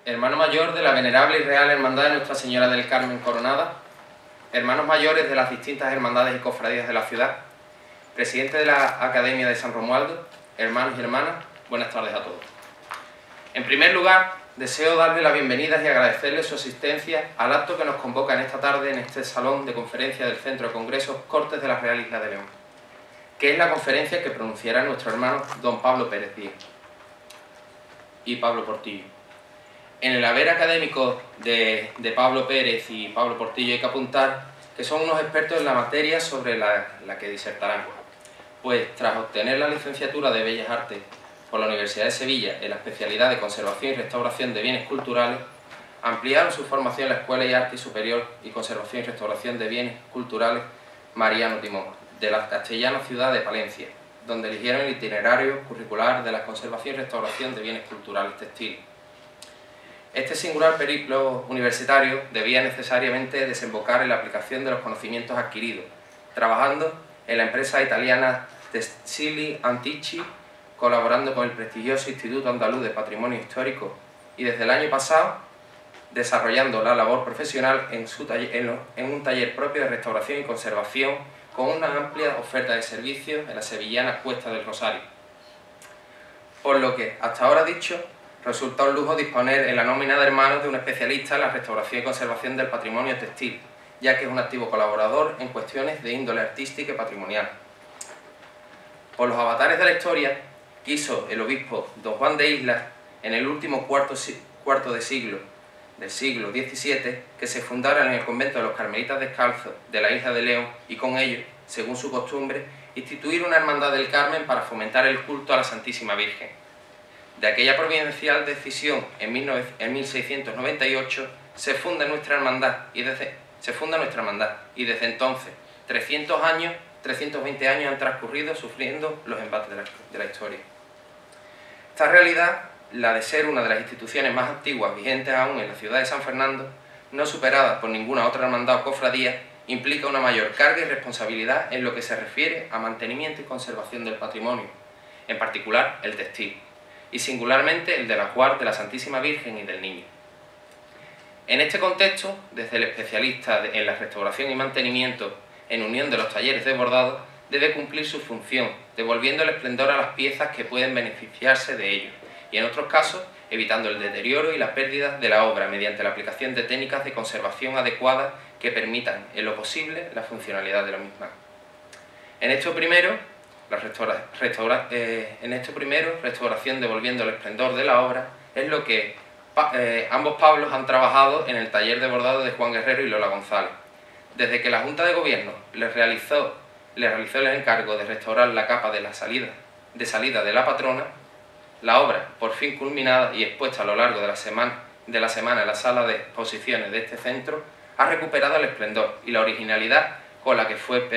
hermano mayor de la Venerable y Real Hermandad de Nuestra Señora del Carmen Coronada, hermanos mayores de las distintas hermandades y cofradías de la ciudad, presidente de la Academia de San Romualdo, hermanos y hermanas, buenas tardes a todos. En primer lugar, deseo darle las bienvenidas y agradecerle su asistencia al acto que nos convoca en esta tarde en este salón de conferencia del Centro de Congresos Cortes de la Real Isla de León, que es la conferencia que pronunciará nuestro hermano don Pablo Pérez Díaz y Pablo Portillo. En el haber académico de Pablo Pérez y Pablo Portillo hay que apuntar que son unos expertos en la materia sobre la que disertarán, pues tras obtener la licenciatura de Bellas Artes por la Universidad de Sevilla en la especialidad de Conservación y Restauración de Bienes Culturales, ampliaron su formación en la Escuela de Arte Superior y Conservación y Restauración de Bienes Culturales Mariano Timón, de la castellana ciudad de Palencia, donde eligieron el itinerario curricular de la Conservación y Restauración de Bienes Culturales Textiles. Este singular periplo universitario debía necesariamente desembocar en la aplicación de los conocimientos adquiridos, trabajando en la empresa italiana Tessili Antici, colaborando con el prestigioso Instituto Andaluz de Patrimonio Histórico y desde el año pasado desarrollando la labor profesional en un taller propio de restauración y conservación con una amplia oferta de servicios en la sevillana Cuesta del Rosario. Por lo que, hasta ahora dicho, resulta un lujo disponer en la nómina de hermanos de un especialista en la restauración y conservación del patrimonio textil, ya que es un activo colaborador en cuestiones de índole artística y patrimonial. Por los avatares de la historia, quiso el obispo don Juan de Islas, en el último cuarto de siglo, del siglo XVII, que se fundara en el convento de los Carmelitas Descalzos de la isla de León y con ello, según su costumbre, instituir una hermandad del Carmen para fomentar el culto a la Santísima Virgen. De aquella providencial decisión en 1698 se funda nuestra hermandad y desde entonces 320 años han transcurrido sufriendo los embates de la historia. Esta realidad, la de ser una de las instituciones más antiguas vigentes aún en la ciudad de San Fernando, no superada por ninguna otra hermandad o cofradía, implica una mayor carga y responsabilidad en lo que se refiere a mantenimiento y conservación del patrimonio, en particular el textil, y singularmente el del ajuar de la Santísima Virgen y del Niño. En este contexto, desde el especialista en la restauración y mantenimiento en unión de los talleres de bordado, debe cumplir su función, devolviendo el esplendor a las piezas que pueden beneficiarse de ello, y en otros casos, evitando el deterioro y la pérdida de la obra mediante la aplicación de técnicas de conservación adecuadas que permitan, en lo posible, la funcionalidad de la misma. En esto primero, restauración devolviendo el esplendor de la obra, es lo que ambos Pablos han trabajado en el taller de bordado de Juan Guerrero y Lola González. Desde que la Junta de Gobierno les realizó el encargo de restaurar la capa de salida de la patrona, la obra, por fin culminada y expuesta a lo largo de la semana en la sala de exposiciones de este centro, ha recuperado el esplendor y la originalidad con la que fue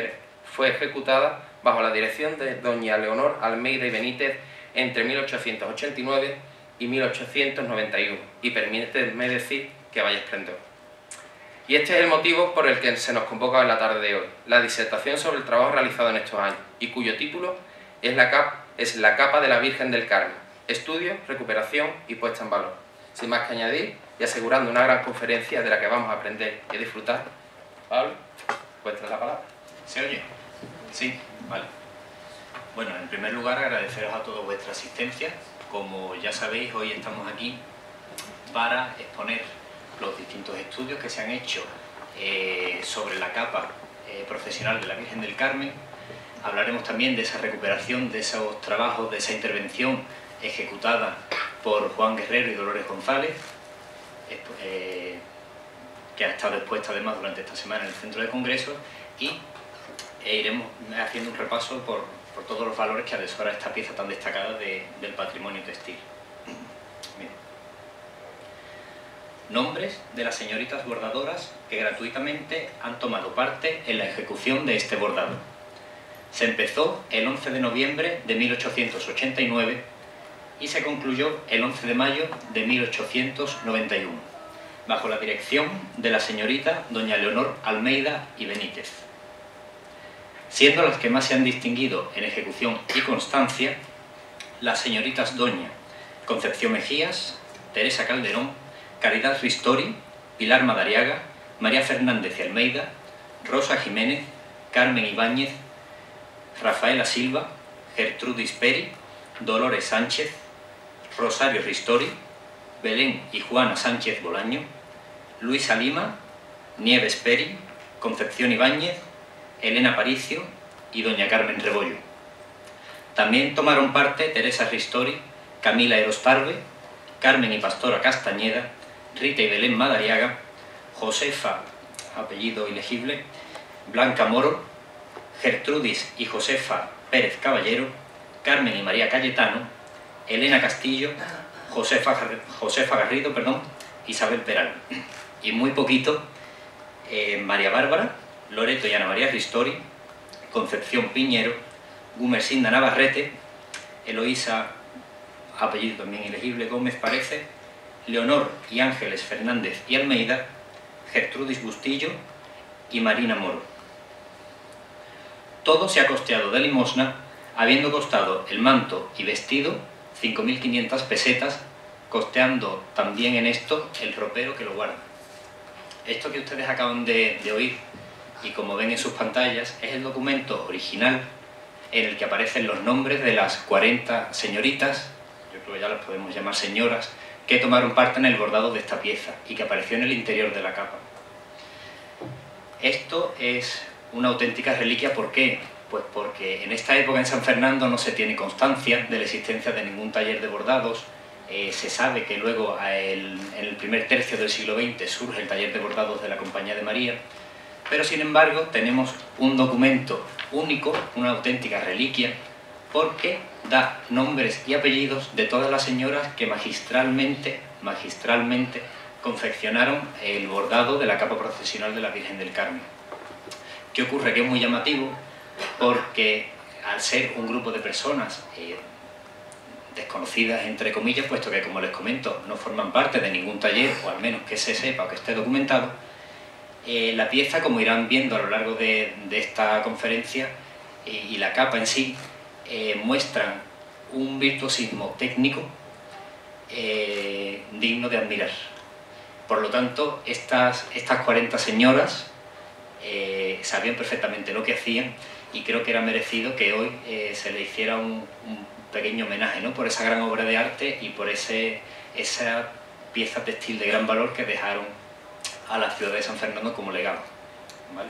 ejecutada bajo la dirección de doña Leonor Almeida y Benítez entre 1889 y 1891, y permítanme decir que vaya esplendor. Y este es el motivo por el que se nos convoca en la tarde de hoy, la disertación sobre el trabajo realizado en estos años, y cuyo título es la capa de la Virgen del Carmen, estudio, recuperación y puesta en valor. Sin más que añadir, y asegurando una gran conferencia de la que vamos a aprender y a disfrutar. Pablo, cuéntanos la palabra. ¿Se oye? Sí, vale. Bueno, en primer lugar agradeceros a todos vuestra asistencia. Como ya sabéis, hoy estamos aquí para exponer los distintos estudios que se han hecho sobre la capa profesional de la Virgen del Carmen. Hablaremos también de esa recuperación, de esos trabajos, de esa intervención ejecutada por Juan Guerrero y Dolores González, que ha estado expuesta además durante esta semana en el Centro de Congresos, y iremos haciendo un repaso por todos los valores que atesora esta pieza tan destacada del patrimonio textil. Bien. Nombres de las señoritas bordadoras que gratuitamente han tomado parte en la ejecución de este bordado. Se empezó el 11 de noviembre de 1889 y se concluyó el 11 de mayo de 1891, bajo la dirección de la señorita doña Leonor Almeida y Benítez, siendo las que más se han distinguido en ejecución y constancia las señoritas doña Concepción Mejías, Teresa Calderón, Caridad Ristori, Pilar Madariaga, María Fernández y Almeida, Rosa Jiménez, Carmen Ibáñez, Rafaela Silva, Gertrudis Peri, Dolores Sánchez, Rosario Ristori, Belén y Juana Sánchez Bolaño, Luisa Lima, Nieves Peri, Concepción Ibáñez, Elena Paricio y doña Carmen Rebollo. También tomaron parte Teresa Ristori, Camila Erostarbe, Carmen y Pastora Castañeda, Rita y Belén Madariaga, Josefa, apellido ilegible, Blanca Moro, Gertrudis y Josefa Pérez Caballero, Carmen y María Cayetano, Elena Castillo, Josefa Garrido, Isabel Peral. Y muy poquito, María Bárbara, Loreto y Ana María Ristori, Concepción Piñero, Gumersinda Navarrete, Eloísa, apellido también ilegible, Gómez parece, Leonor y Ángeles Fernández y Almeida, Gertrudis Bustillo y Marina Moro. Todo se ha costeado de limosna, habiendo costado el manto y vestido 5.500 pesetas, costeando también en esto el ropero que lo guarda. Esto que ustedes acaban de oír, y como ven en sus pantallas, es el documento original en el que aparecen los nombres de las 40 señoritas, yo creo que ya las podemos llamar señoras, que tomaron parte en el bordado de esta pieza y que apareció en el interior de la capa. Esto es una auténtica reliquia. ¿Por qué? Pues porque en esta época en San Fernando no se tiene constancia de la existencia de ningún taller de bordados. Se sabe que luego en el primer tercio del siglo XX surge el taller de bordados de la Compañía de María, pero sin embargo tenemos un documento único, una auténtica reliquia, porque da nombres y apellidos de todas las señoras que magistralmente confeccionaron el bordado de la capa procesional de la Virgen del Carmen. ¿Qué ocurre? Que es muy llamativo porque al ser un grupo de personas desconocidas, entre comillas, puesto que, como les comento, no forman parte de ningún taller, o al menos que se sepa o que esté documentado, la pieza, como irán viendo a lo largo de esta conferencia, y la capa en sí, muestran un virtuosismo técnico digno de admirar. Por lo tanto, estas 40 señoras sabían perfectamente lo que hacían, y creo que era merecido que hoy se le hiciera un pequeño homenaje, ¿no?, por esa gran obra de arte y por esa pieza textil de gran valor que dejaron a la ciudad de San Fernando como legado, ¿vale?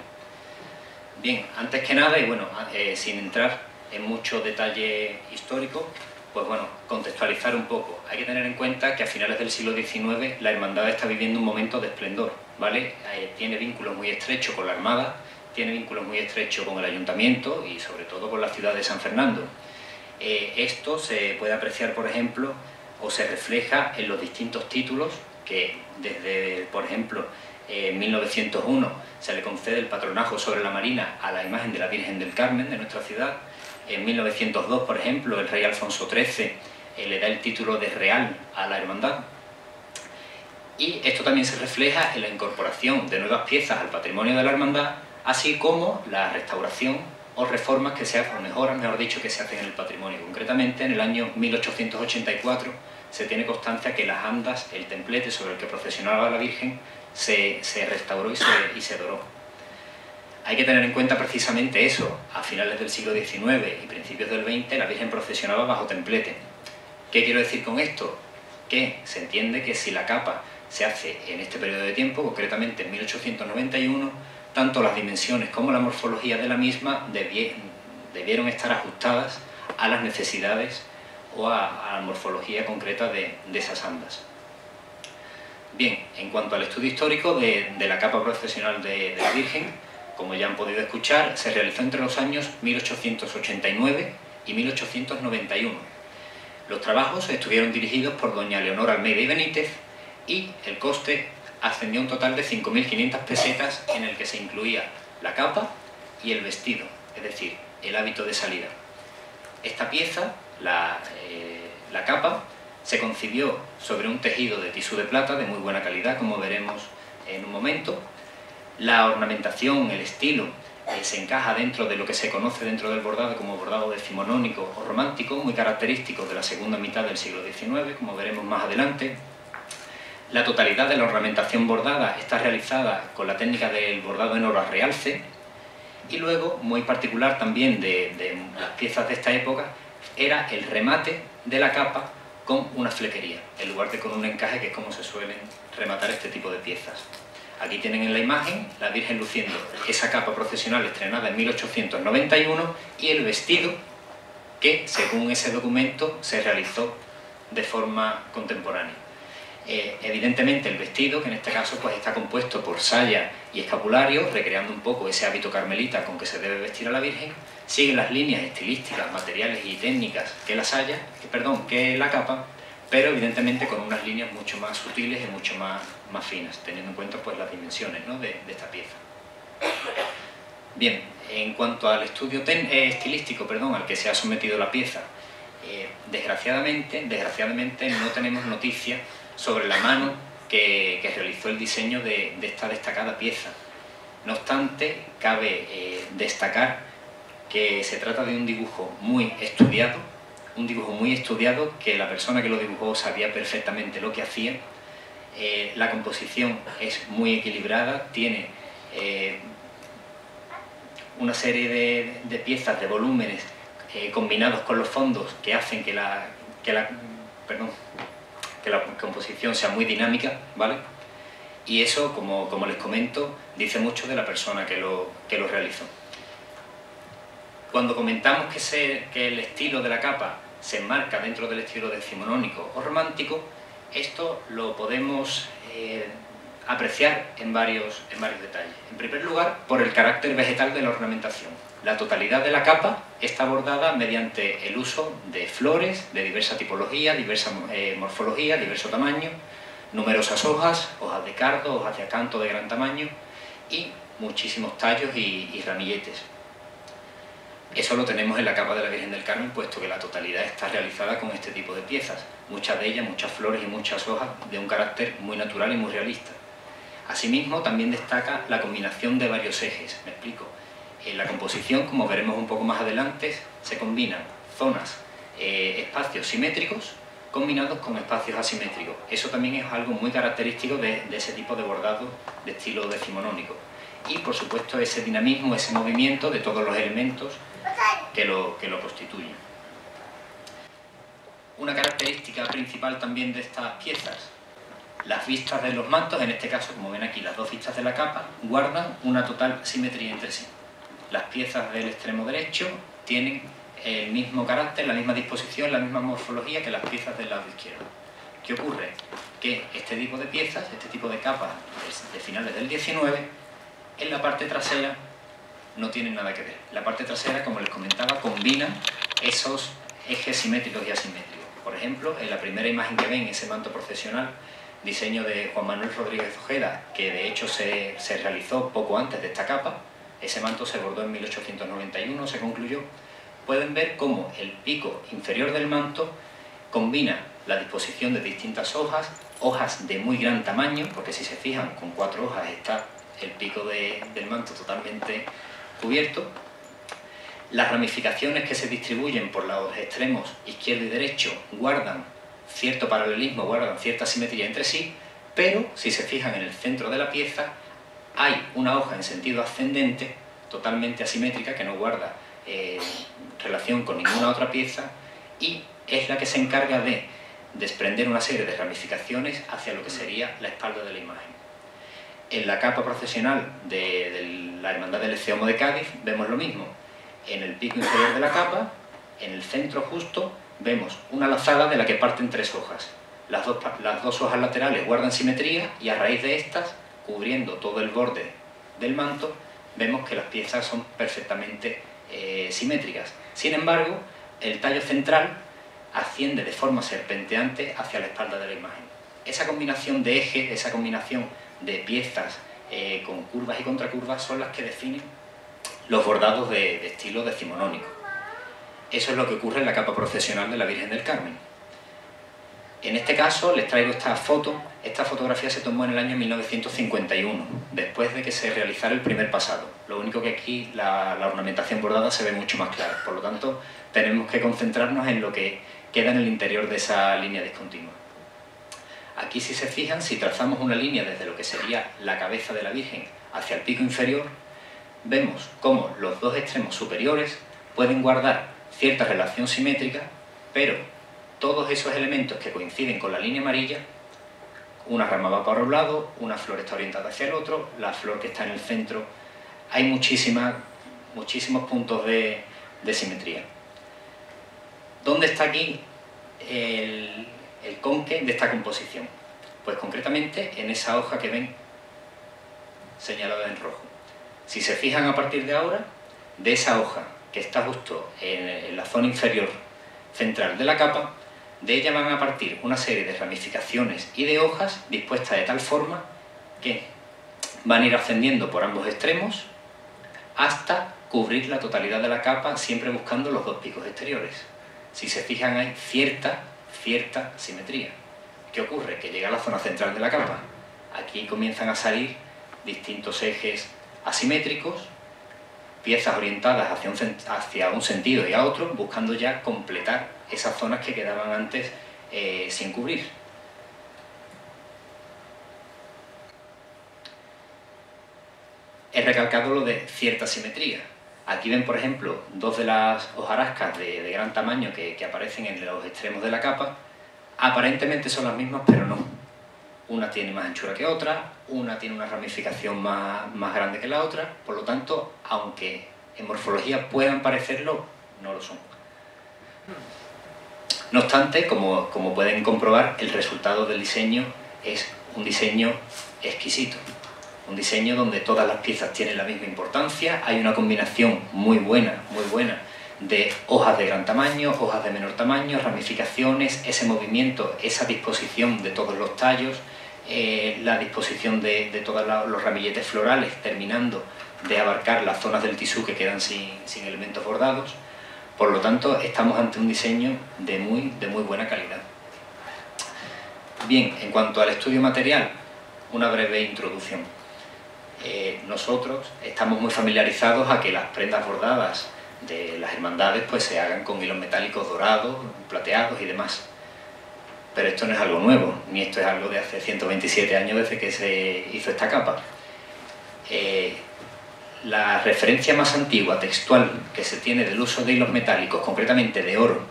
Bien, antes que nada, y bueno, sin entrar en mucho detalle histórico, pues bueno, contextualizar un poco. Hay que tener en cuenta que a finales del siglo XIX la hermandad está viviendo un momento de esplendor, ¿vale? Tiene vínculos muy estrechos con la Armada, tiene vínculos muy estrechos con el Ayuntamiento y sobre todo con la ciudad de San Fernando. Esto se puede apreciar, por ejemplo, o se refleja en los distintos títulos que desde, por ejemplo, 1901 se le concede el patronajo sobre la Marina a la imagen de la Virgen del Carmen de nuestra ciudad. En 1902, por ejemplo, el rey Alfonso XIII le da el título de Real a la hermandad. Y esto también se refleja en la incorporación de nuevas piezas al patrimonio de la hermandad, así como la restauración o reformas que se hacen, o mejoras, mejor dicho, que se hacen en el patrimonio. Concretamente, en el año 1884 se tiene constancia que las andas, el templete sobre el que procesionaba la Virgen, se restauró y se doró. Hay que tener en cuenta precisamente eso. A finales del siglo XIX y principios del XX la Virgen procesionaba bajo templete. ¿Qué quiero decir con esto? Que se entiende que si la capa se hace en este periodo de tiempo, concretamente en 1891, tanto las dimensiones como la morfología de la misma debieron estar ajustadas a las necesidades o a la morfología concreta de esas andas. Bien, en cuanto al estudio histórico de la capa procesional de la Virgen, como ya han podido escuchar, se realizó entre los años 1889 y 1891. Los trabajos estuvieron dirigidos por doña Leonor Almeida y Benítez y el coste ascendió a un total de 5.500 pesetas, en el que se incluía la capa y el vestido, es decir, el hábito de salida. Esta pieza, la capa, se concibió sobre un tejido de tisú de plata de muy buena calidad, como veremos en un momento. La ornamentación, el estilo, se encaja dentro de lo que se conoce dentro del bordado como bordado decimonónico o romántico, muy característico de la segunda mitad del siglo XIX, como veremos más adelante. La totalidad de la ornamentación bordada está realizada con la técnica del bordado en oro a realce, y luego, muy particular también de las piezas de esta época, era el remate de la capa con una flequería, en lugar de con un encaje, que es como se suelen rematar este tipo de piezas. Aquí tienen en la imagen la Virgen luciendo esa capa procesional estrenada en 1891 y el vestido que, según ese documento, se realizó de forma contemporánea. Evidentemente el vestido, que en este caso pues está compuesto por saya y escapulario, recreando un poco ese hábito carmelita con que se debe vestir a la Virgen, sigue las líneas estilísticas, materiales y técnicas que la saya, que la capa, pero evidentemente con unas líneas mucho más sutiles y mucho más finas, teniendo en cuenta pues las dimensiones, ¿no?, de esta pieza. Bien, en cuanto al estudio estilístico, al que se ha sometido la pieza, desgraciadamente no tenemos noticia sobre la mano que realizó el diseño de esta destacada pieza. No obstante, cabe destacar que se trata de un dibujo muy estudiado, que la persona que lo dibujó sabía perfectamente lo que hacía. La composición es muy equilibrada, tiene una serie de piezas, de volúmenes combinados con los fondos que hacen que la composición sea muy dinámica, ¿vale? Y eso, como les comento, dice mucho de la persona que lo realizó. Cuando comentamos que el estilo de la capa se enmarca dentro del estilo decimonónico o romántico, esto lo podemos apreciar en varios detalles. En primer lugar, por el carácter vegetal de la ornamentación. La totalidad de la capa está bordada mediante el uso de flores de diversa tipología, diversa morfología, diverso tamaño, numerosas hojas de cardo, hojas de acanto de gran tamaño y muchísimos tallos y ramilletes. Eso lo tenemos en la capa de la Virgen del Carmen, puesto que la totalidad está realizada con este tipo de piezas, muchas de ellas, muchas flores y muchas hojas de un carácter muy natural y muy realista. Asimismo, también destaca la combinación de varios ejes, me explico. En la composición, como veremos un poco más adelante, se combinan zonas, espacios simétricos combinados con espacios asimétricos. Eso también es algo muy característico de ese tipo de bordado de estilo decimonónico. Y, por supuesto, ese dinamismo, ese movimiento de todos los elementos que lo constituyen. Una característica principal también de estas piezas: las vistas de los mantos, en este caso, como ven aquí, las dos vistas de la capa, guardan una total simetría entre sí. Las piezas del extremo derecho tienen el mismo carácter, la misma disposición, la misma morfología que las piezas del lado izquierdo. ¿Qué ocurre? Que este tipo de piezas, este tipo de capas de finales del 19, en la parte trasera no tienen nada que ver. La parte trasera, como les comentaba, combina esos ejes simétricos y asimétricos. Por ejemplo, en la primera imagen que ven, ese manto procesional, diseño de Juan Manuel Rodríguez Ojeda, que de hecho se realizó poco antes de esta capa, ese manto se bordó en 1891, se concluyó. Pueden ver cómo el pico inferior del manto combina la disposición de distintas hojas de muy gran tamaño, porque si se fijan, con 4 hojas está el pico del manto totalmente cubierto. Las ramificaciones que se distribuyen por los extremos izquierdo y derecho guardan cierto paralelismo, guardan cierta simetría entre sí, pero si se fijan en el centro de la pieza hay una hoja en sentido ascendente, totalmente asimétrica, que no guarda relación con ninguna otra pieza, y es la que se encarga de desprender una serie de ramificaciones hacia lo que sería la espalda de la imagen. En la capa procesional de la Hermandad del Ecce Homo de Cádiz vemos lo mismo. En el pico inferior de la capa, en el centro justo, vemos una lazada de la que parten 3 hojas. Las dos hojas laterales guardan simetría y a raíz de estas, cubriendo todo el borde del manto, vemos que las piezas son perfectamente simétricas. Sin embargo, el tallo central asciende de forma serpenteante hacia la espalda de la imagen. Esa combinación de ejes, esa combinación de piezas con curvas y contracurvas son las que definen los bordados de estilo decimonónico. Eso es lo que ocurre en la capa procesional de la Virgen del Carmen. En este caso les traigo esta foto. Esta fotografía se tomó en el año 1951, después de que se realizara el primer pasado. Lo único que aquí la ornamentación bordada se ve mucho más clara, por lo tanto tenemos que concentrarnos en lo que queda en el interior de esa línea discontinua. Aquí, si se fijan, si trazamos una línea desde lo que sería la cabeza de la Virgen hacia el pico inferior, vemos cómo los dos extremos superiores pueden guardar cierta relación simétrica, pero todos esos elementos que coinciden con la línea amarilla, una rama va para un lado, una flor está orientada hacia el otro, la flor que está en el centro, hay muchísimos puntos de simetría. ¿Dónde está aquí el conque de esta composición? Pues concretamente en esa hoja que ven señalada en rojo. Si se fijan a partir de ahora, de esa hoja que está justo en la zona inferior central de la capa, de ella van a partir una serie de ramificaciones y de hojas dispuestas de tal forma que van a ir ascendiendo por ambos extremos hasta cubrir la totalidad de la capa, siempre buscando los dos picos exteriores. Si se fijan, hay cierta simetría. ¿Qué ocurre? Que llega a la zona central de la capa. Aquí comienzan a salir distintos ejes asimétricos, piezas orientadas hacia un sentido y a otro, buscando ya completar esas zonas que quedaban antes sin cubrir. He recalcado lo de cierta simetría. Aquí ven, por ejemplo, dos de las hojarascas de gran tamaño que aparecen en los extremos de la capa. Aparentemente son las mismas, pero no. Una tiene más anchura que otra, una tiene una ramificación más grande que la otra, por lo tanto, aunque en morfología puedan parecerlo, no lo son. No obstante, como pueden comprobar, el resultado del diseño es un diseño exquisito. Un diseño donde todas las piezas tienen la misma importancia, hay una combinación muy buena de hojas de gran tamaño, hojas de menor tamaño, ramificaciones, ese movimiento, esa disposición de todos los tallos, la disposición de todos los ramilletes florales, terminando de abarcar las zonas del tisú que quedan sin elementos bordados. Por lo tanto, estamos ante un diseño de muy buena calidad. Bien, en cuanto al estudio material, una breve introducción. Nosotros estamos muy familiarizados a que las prendas bordadas de las hermandades pues se hagan con hilos metálicos dorados, plateados y demás. Pero esto no es algo nuevo, ni esto es algo de hace 127 años desde que se hizo esta capa. La referencia más antigua textual que se tiene del uso de hilos metálicos, concretamente de oro,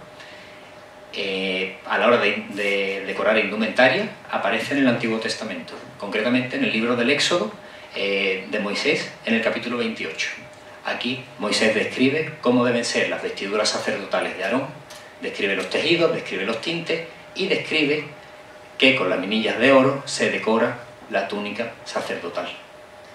a la hora de decorar indumentaria, aparece en el Antiguo Testamento, concretamente en el libro del Éxodo de Moisés, en el capítulo 28. Aquí Moisés describe cómo deben ser las vestiduras sacerdotales de Aarón, describe los tejidos, describe los tintes y describe que con las minillas de oro se decora la túnica sacerdotal.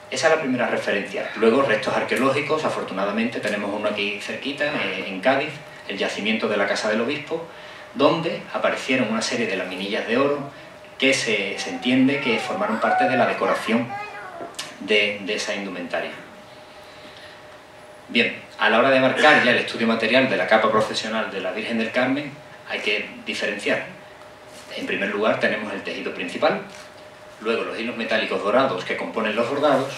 Esa es la primera referencia. Luego, restos arqueológicos, afortunadamente tenemos uno aquí cerquita, en Cádiz, el yacimiento de la Casa del Obispo, donde aparecieron una serie de laminillas de oro que se entiende que formaron parte de la decoración de esa indumentaria. Bien, a la hora de abarcar ya el estudio material de la capa procesional de la Virgen del Carmen, hay que diferenciar. En primer lugar tenemos el tejido principal, luego los hilos metálicos dorados que componen los bordados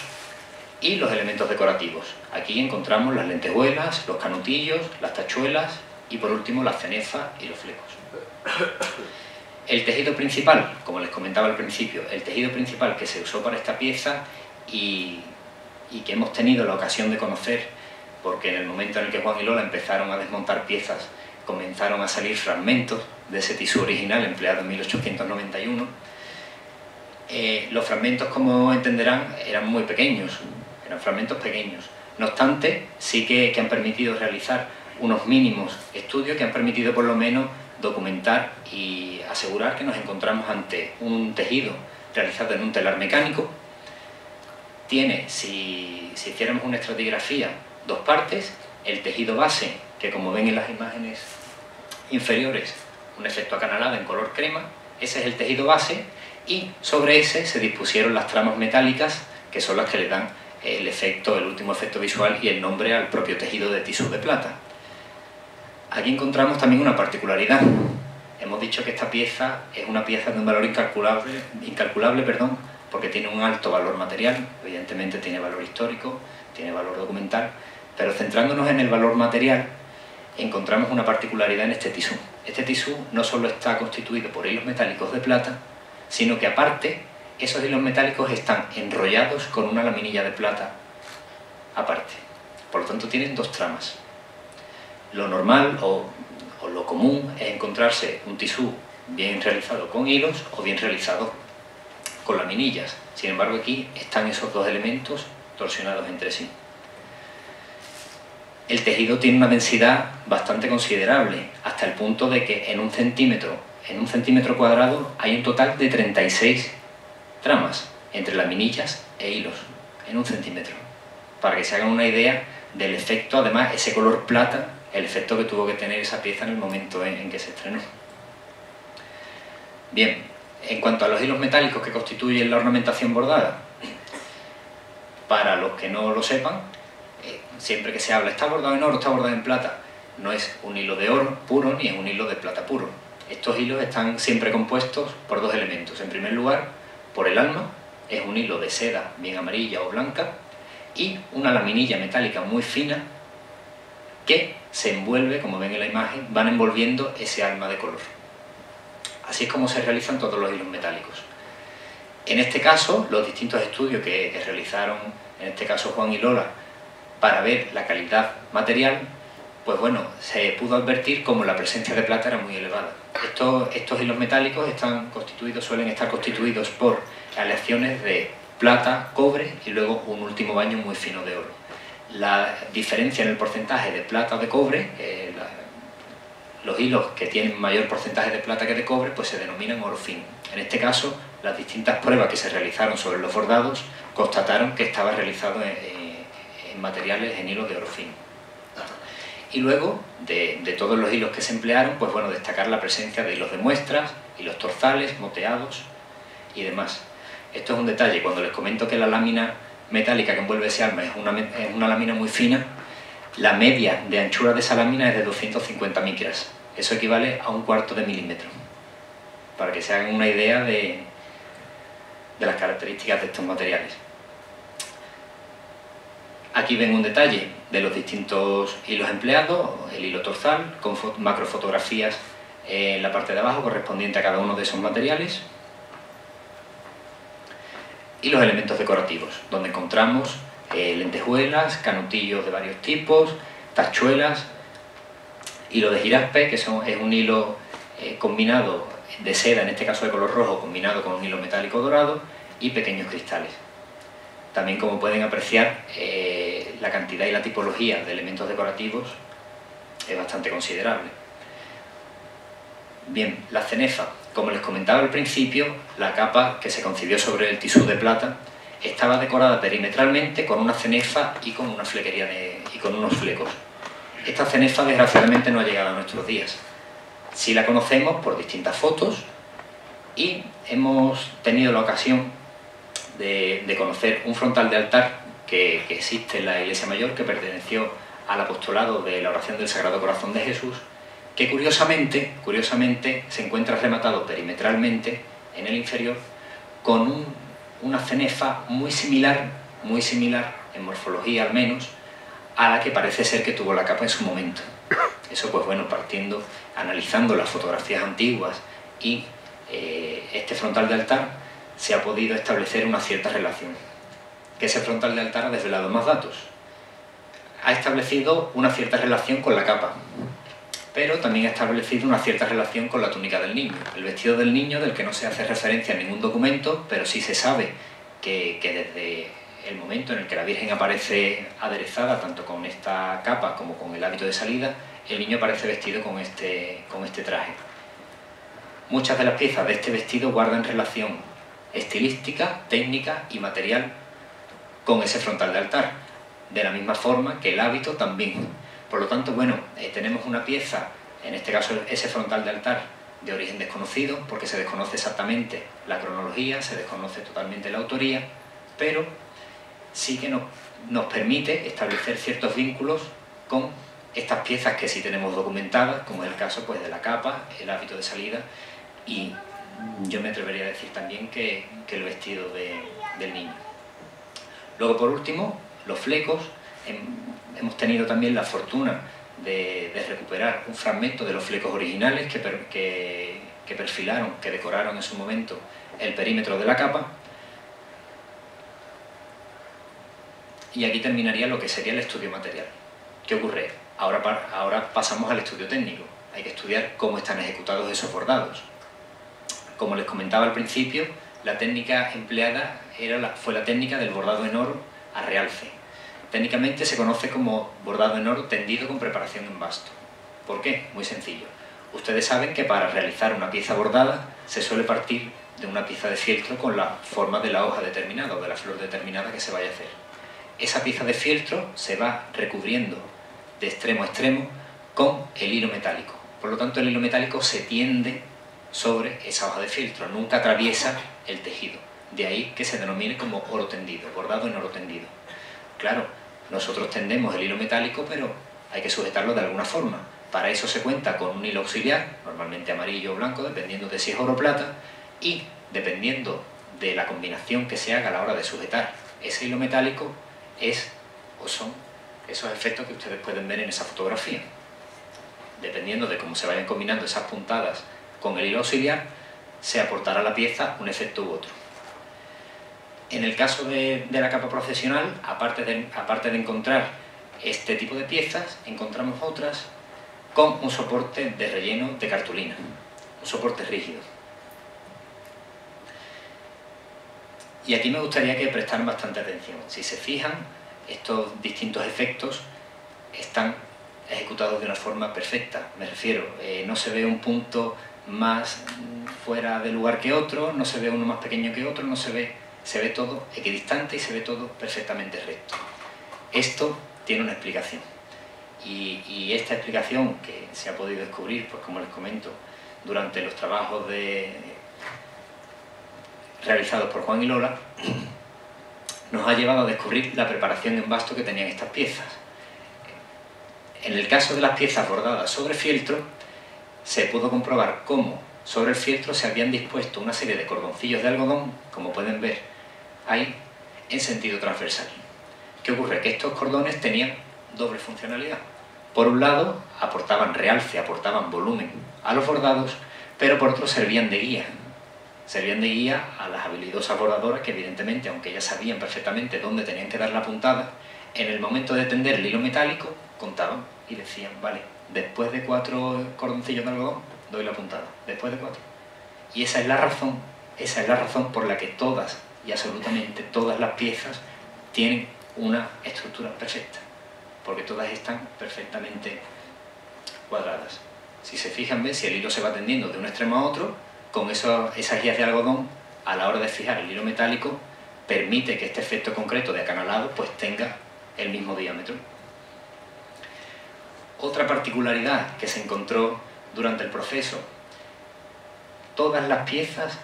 y los elementos decorativos. Aquí encontramos las lentejuelas, los canutillos, las tachuelas y por último las cenefas y los flecos. El tejido principal, como les comentaba al principio, el tejido principal que se usó para esta pieza y que hemos tenido la ocasión de conocer, porque en el momento en el que Juan y Lola empezaron a desmontar piezas, comenzaron a salir fragmentos de ese tisú original empleado en 1891. Los fragmentos, como entenderán, eran muy pequeños, eran fragmentos pequeños. No obstante, sí que han permitido realizar unos mínimos estudios que han permitido por lo menos documentar y asegurar que nos encontramos ante un tejido realizado en un telar mecánico. Tiene, si hiciéramos una estratigrafía, dos partes: el tejido base, que como ven en las imágenes inferiores, un efecto acanalado en color crema, ese es el tejido base, y sobre ese se dispusieron las tramas metálicas, que son las que le dan el último efecto visual y el nombre al propio tejido de tisú de plata. Aquí encontramos también una particularidad. Hemos dicho que esta pieza es una pieza de un valor incalculable, porque tiene un alto valor material, evidentemente tiene valor histórico, tiene valor documental, pero centrándonos en el valor material, encontramos una particularidad en este tisú. Este tisú no solo está constituido por hilos metálicos de plata, sino que aparte esos hilos metálicos están enrollados con una laminilla de plata aparte. Por lo tanto tienen dos tramas. Lo normal o lo común es encontrarse un tisú bien realizado con hilos o bien realizado con laminillas. Sin embargo, aquí están esos dos elementos torsionados entre sí. El tejido tiene una densidad bastante considerable, hasta el punto de que en un centímetro cuadrado hay un total de 36 tramas entre laminillas e hilos en un centímetro. Para que se hagan una idea del efecto, además, ese color plata, el efecto que tuvo que tener esa pieza en el momento en que se estrenó. Bien, en cuanto a los hilos metálicos que constituyen la ornamentación bordada, para los que no lo sepan, siempre que se habla está bordado en oro, está bordado en plata, no es un hilo de oro puro ni es un hilo de plata puro. Estos hilos están siempre compuestos por dos elementos. En primer lugar, por el alma, es un hilo de seda bien amarilla o blanca, y una laminilla metálica muy fina que se envuelve, como ven en la imagen, van envolviendo ese alma de color. Así es como se realizan todos los hilos metálicos. En este caso, los distintos estudios que realizaron, en este caso Juan y Lola, para ver la calidad material, pues bueno, se pudo advertir como la presencia de plata era muy elevada. Estos hilos metálicos suelen estar constituidos por aleaciones de plata, cobre y luego un último baño muy fino de oro. La diferencia en el porcentaje de plata o de cobre, los hilos que tienen mayor porcentaje de plata que de cobre, pues se denominan oro fino. En este caso, las distintas pruebas que se realizaron sobre los bordados constataron que estaba realizado en materiales en hilos de oro fino. Y luego, de todos los hilos que se emplearon, pues bueno, destacar la presencia de hilos de muestras, hilos torzales, moteados y demás. Esto es un detalle. Cuando les comento que la lámina metálica que envuelve ese alma es una lámina muy fina, la media de anchura de esa lámina es de 250 micras. Eso equivale a 1/4 de milímetro, para que se hagan una idea de las características de estos materiales. Aquí ven un detalle de los distintos hilos empleados, el hilo torzal, con macrofotografías en la parte de abajo correspondiente a cada uno de esos materiales. Y los elementos decorativos, donde encontramos lentejuelas, canutillos de varios tipos, tachuelas, hilo de jiraspe, que es un hilo combinado de seda, en este caso de color rojo, combinado con un hilo metálico dorado, y pequeños cristales. También, como pueden apreciar, la cantidad y la tipología de elementos decorativos es bastante considerable. Bien, la cenefa. Como les comentaba al principio, la capa que se concibió sobre el tisú de plata estaba decorada perimetralmente con una cenefa y con una flequería y con unos flecos. Esta cenefa, desgraciadamente, no ha llegado a nuestros días. Sí la conocemos por distintas fotos y hemos tenido la ocasión de conocer un frontal de altar que existe en la Iglesia Mayor, que perteneció al apostolado de la oración del Sagrado Corazón de Jesús, que curiosamente se encuentra rematado perimetralmente en el inferior con una cenefa muy similar, en morfología al menos, a la que parece ser que tuvo la capa en su momento. Eso, pues bueno, analizando las fotografías antiguas y este frontal de altar, se ha podido establecer una cierta relación. Que ese frontal de altar ha desvelado más datos. Ha establecido una cierta relación con la capa, pero también ha establecido una cierta relación con la túnica del niño. El vestido del niño, del que no se hace referencia en ningún documento, pero sí se sabe que desde el momento en el que la Virgen aparece aderezada, tanto con esta capa como con el hábito de salida, el niño aparece vestido con este traje. Muchas de las piezas de este vestido guardan relación estilística, técnica y material con ese frontal de altar, de la misma forma que el hábito también. Por lo tanto, bueno, tenemos una pieza, en este caso ese frontal de altar, de origen desconocido, porque se desconoce exactamente la cronología, se desconoce totalmente la autoría, pero sí que nos permite establecer ciertos vínculos con estas piezas que sí tenemos documentadas, como es el caso, pues, de la capa, el hábito de salida, y yo me atrevería a decir también que el vestido del niño. Luego, por último, los flecos. Hemos tenido también la fortuna de recuperar un fragmento de los flecos originales que perfilaron, que decoraron en su momento el perímetro de la capa. Y aquí terminaría lo que sería el estudio material. ¿Qué ocurre? Ahora pasamos al estudio técnico. Hay que estudiar cómo están ejecutados esos bordados. Como les comentaba al principio, la técnica empleada fue la técnica del bordado en oro a realce. Técnicamente se conoce como bordado en oro tendido con preparación en basto. ¿Por qué? Muy sencillo. Ustedes saben que para realizar una pieza bordada se suele partir de una pieza de fieltro con la forma de la hoja determinada o de la flor determinada que se vaya a hacer. Esa pieza de fieltro se va recubriendo de extremo a extremo con el hilo metálico. Por lo tanto, el hilo metálico se tiende sobre esa hoja de fieltro, nunca atraviesa el tejido. De ahí que se denomine como oro tendido, bordado en oro tendido. Claro, nosotros tendemos el hilo metálico, pero hay que sujetarlo de alguna forma. Para eso se cuenta con un hilo auxiliar, normalmente amarillo o blanco, dependiendo de si es oro o plata, y dependiendo de la combinación que se haga a la hora de sujetar ese hilo metálico, son esos efectos que ustedes pueden ver en esa fotografía. Dependiendo de cómo se vayan combinando esas puntadas con el hilo auxiliar, se aportará a la pieza un efecto u otro. En el caso de la capa procesional, aparte de encontrar este tipo de piezas, encontramos otras con un soporte de relleno de cartulina, un soporte rígido. Y aquí me gustaría que prestaran bastante atención. Si se fijan, estos distintos efectos están ejecutados de una forma perfecta. Me refiero, no se ve un punto más fuera de lugar que otro, no se ve uno más pequeño que otro, se ve todo equidistante y se ve todo perfectamente recto. Esto tiene una explicación. Y esta explicación, que se ha podido descubrir, pues como les comento, durante los trabajos realizados por Juan y Lola, nos ha llevado a descubrir la preparación en basto que tenían estas piezas. En el caso de las piezas bordadas sobre fieltro, se pudo comprobar cómo sobre el fieltro se habían dispuesto una serie de cordoncillos de algodón, como pueden ver ahí, en sentido transversal. ¿Qué ocurre? Que estos cordones tenían doble funcionalidad. Por un lado, aportaban realce, aportaban volumen a los bordados, pero por otro servían de guía. Servían de guía a las habilidosas bordadoras que, evidentemente, aunque ellas sabían perfectamente dónde tenían que dar la puntada, en el momento de tender el hilo metálico, contaban y decían, vale, después de 4 cordoncillos de algodón, doy la puntada, después de 4. Y esa es la razón por la que todas y absolutamente todas las piezas tienen una estructura perfecta, porque todas están perfectamente cuadradas. Si se fijan, ven, si el hilo se va tendiendo de un extremo a otro, con esas guías de algodón, a la hora de fijar el hilo metálico, permite que este efecto concreto de acanalado pues tenga el mismo diámetro. Otra particularidad que se encontró durante el proceso, todas las piezas,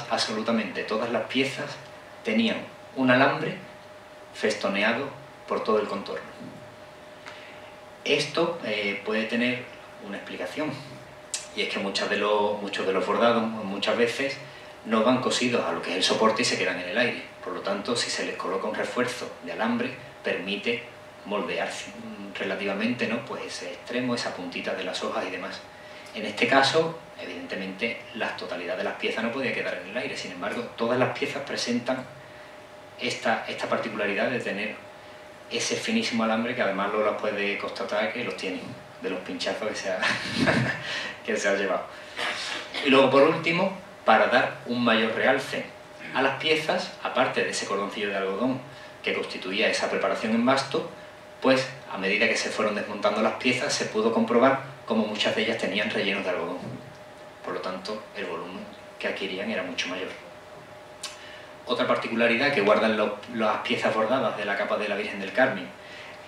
absolutamente todas las piezas, tenían un alambre festoneado por todo el contorno. Esto puede tener una explicación, y es que muchos de los bordados muchas veces no van cosidos a lo que es el soporte y se quedan en el aire. Por lo tanto, si se les coloca un refuerzo de alambre, permite moldear relativamente, ¿no?, pues ese extremo, esa puntita de las hojas y demás. En este caso, evidentemente, la totalidad de las piezas no podía quedar en el aire. Sin embargo, todas las piezas presentan esta particularidad de tener ese finísimo alambre, que además Lola puede constatar que los tienen, de los pinchazos que se ha llevado. Y luego, por último, para dar un mayor realce a las piezas, aparte de ese cordoncillo de algodón que constituía esa preparación en basto, pues a medida que se fueron desmontando las piezas se pudo comprobar cómo muchas de ellas tenían rellenos de algodón. Por lo tanto, el volumen que adquirían era mucho mayor. Otra particularidad que guardan las piezas bordadas de la capa de la Virgen del Carmen: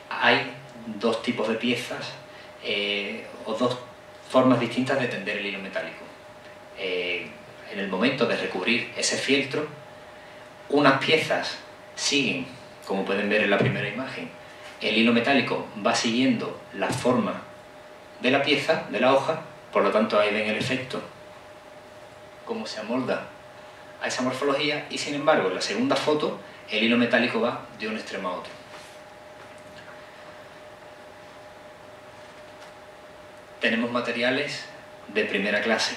hay dos tipos de piezas o dos formas distintas de tender el hilo metálico. En el momento de recubrir ese fieltro, unas piezas siguen, como pueden ver en la primera imagen, el hilo metálico va siguiendo la forma de la pieza, de la hoja, por lo tanto ahí ven el efecto, cómo se amolda a esa morfología, y sin embargo en la segunda foto el hilo metálico va de un extremo a otro. Tenemos materiales de primera clase.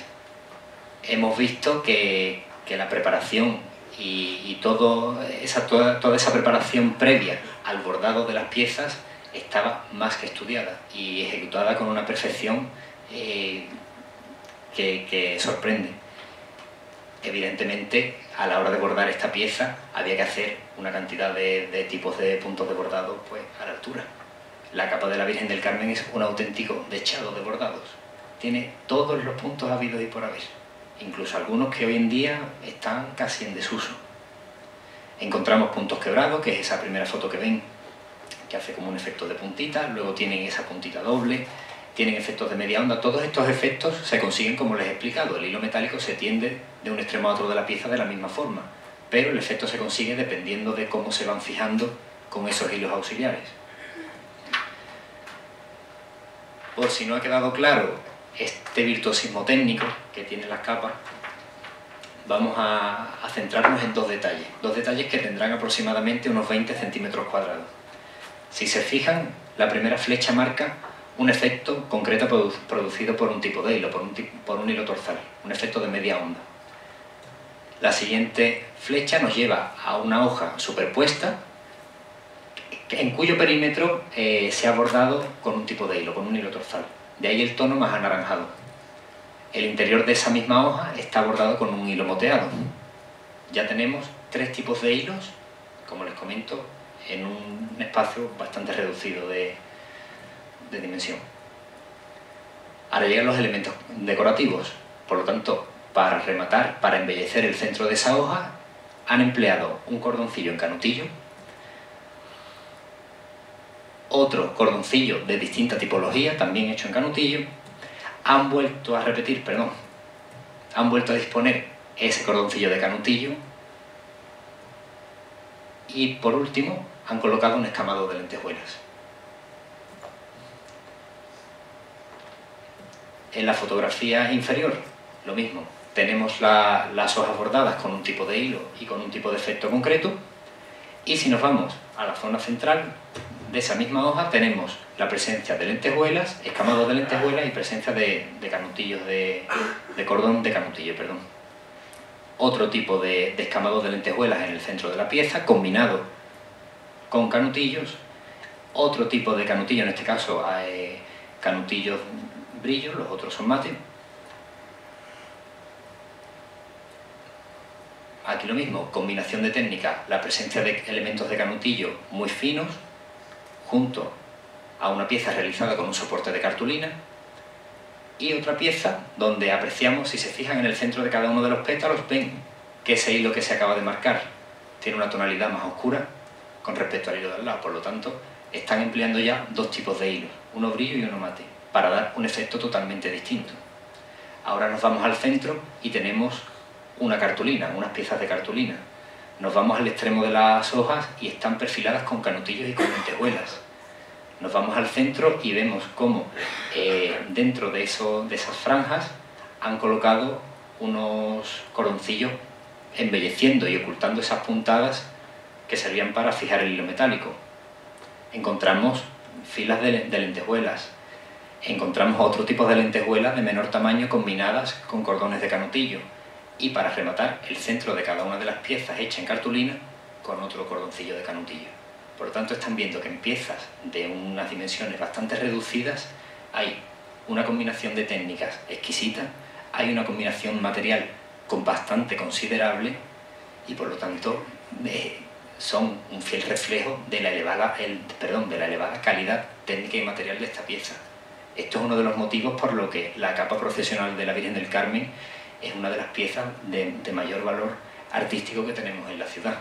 Hemos visto que que la preparación y toda esa preparación previa al bordado de las piezas estaba más que estudiada y ejecutada con una perfección que sorprende. Evidentemente, a la hora de bordar esta pieza había que hacer una cantidad de tipos de puntos de bordado pues, a la altura. La capa de la Virgen del Carmen es un auténtico dechado de bordados. Tiene todos los puntos habidos y por haber, incluso algunos que hoy en día están casi en desuso. Encontramos puntos quebrados, que es esa primera foto que ven, que hace como un efecto de puntita, luego tienen esa puntita doble, tienen efectos de media onda. Todos estos efectos se consiguen como les he explicado. El hilo metálico se tiende de un extremo a otro de la pieza de la misma forma, pero el efecto se consigue dependiendo de cómo se van fijando con esos hilos auxiliares. Por si no ha quedado claro este virtuosismo técnico que tienen las capas, vamos a centrarnos en dos detalles que tendrán aproximadamente unos 20 centímetros cuadrados. Si se fijan, la primera flecha marca un efecto concreto producido por un tipo de hilo, por un hilo torzal, un efecto de media onda. La siguiente flecha nos lleva a una hoja superpuesta en cuyo perímetro se ha bordado con un tipo de hilo, con un hilo torzal. De ahí el tono más anaranjado. El interior de esa misma hoja está bordado con un hilo moteado. Ya tenemos tres tipos de hilos, como les comento, en un espacio bastante reducido de dimensión. Ahora llegan los elementos decorativos. Por lo tanto, para rematar, para embellecer el centro de esa hoja, han empleado un cordoncillo en canutillo, otro cordoncillo de distinta tipología, también hecho en canutillo, han vuelto a disponer ese cordoncillo de canutillo y, por último, han colocado un escamado de lentejuelas. En la fotografía inferior, lo mismo. Tenemos las hojas bordadas con un tipo de hilo y con un tipo de efecto concreto. Y si nos vamos a la zona central de esa misma hoja, tenemos la presencia de lentejuelas, escamados de lentejuelas y presencia de canutillos, de cordón de canutillo, perdón. Otro tipo de escamados de lentejuelas en el centro de la pieza, combinado con canutillos. Otro tipo de canutillo, en este caso canutillos brillos, los otros son mate. Aquí lo mismo, combinación de técnicas, la presencia de elementos de canutillo muy finos, junto a una pieza realizada con un soporte de cartulina, y otra pieza donde apreciamos, si se fijan en el centro de cada uno de los pétalos, ven que ese hilo que se acaba de marcar tiene una tonalidad más oscura con respecto al hilo de al lado. Por lo tanto, están empleando ya dos tipos de hilos, uno brillo y uno mate, para dar un efecto totalmente distinto. Ahora nos vamos al centro y tenemos una cartulina, unas piezas de cartulina. Nos vamos al extremo de las hojas y están perfiladas con canutillos y con lentejuelas. Nos vamos al centro y vemos cómo dentro de esas franjas han colocado unos cordoncillos embelleciendo y ocultando esas puntadas que servían para fijar el hilo metálico. Encontramos filas de lentejuelas. Encontramos otro tipo de lentejuelas de menor tamaño combinadas con cordones de canutillo. Y para rematar, el centro de cada una de las piezas hecha en cartulina con otro cordoncillo de canutillo. Por lo tanto, están viendo que en piezas de unas dimensiones bastante reducidas hay una combinación de técnicas exquisita, hay una combinación material bastante considerable y, por lo tanto, son un fiel reflejo de la elevada calidad técnica y material de esta pieza. Esto es uno de los motivos por lo que la capa procesional de la Virgen del Carmen es una de las piezas de mayor valor artístico que tenemos en la ciudad,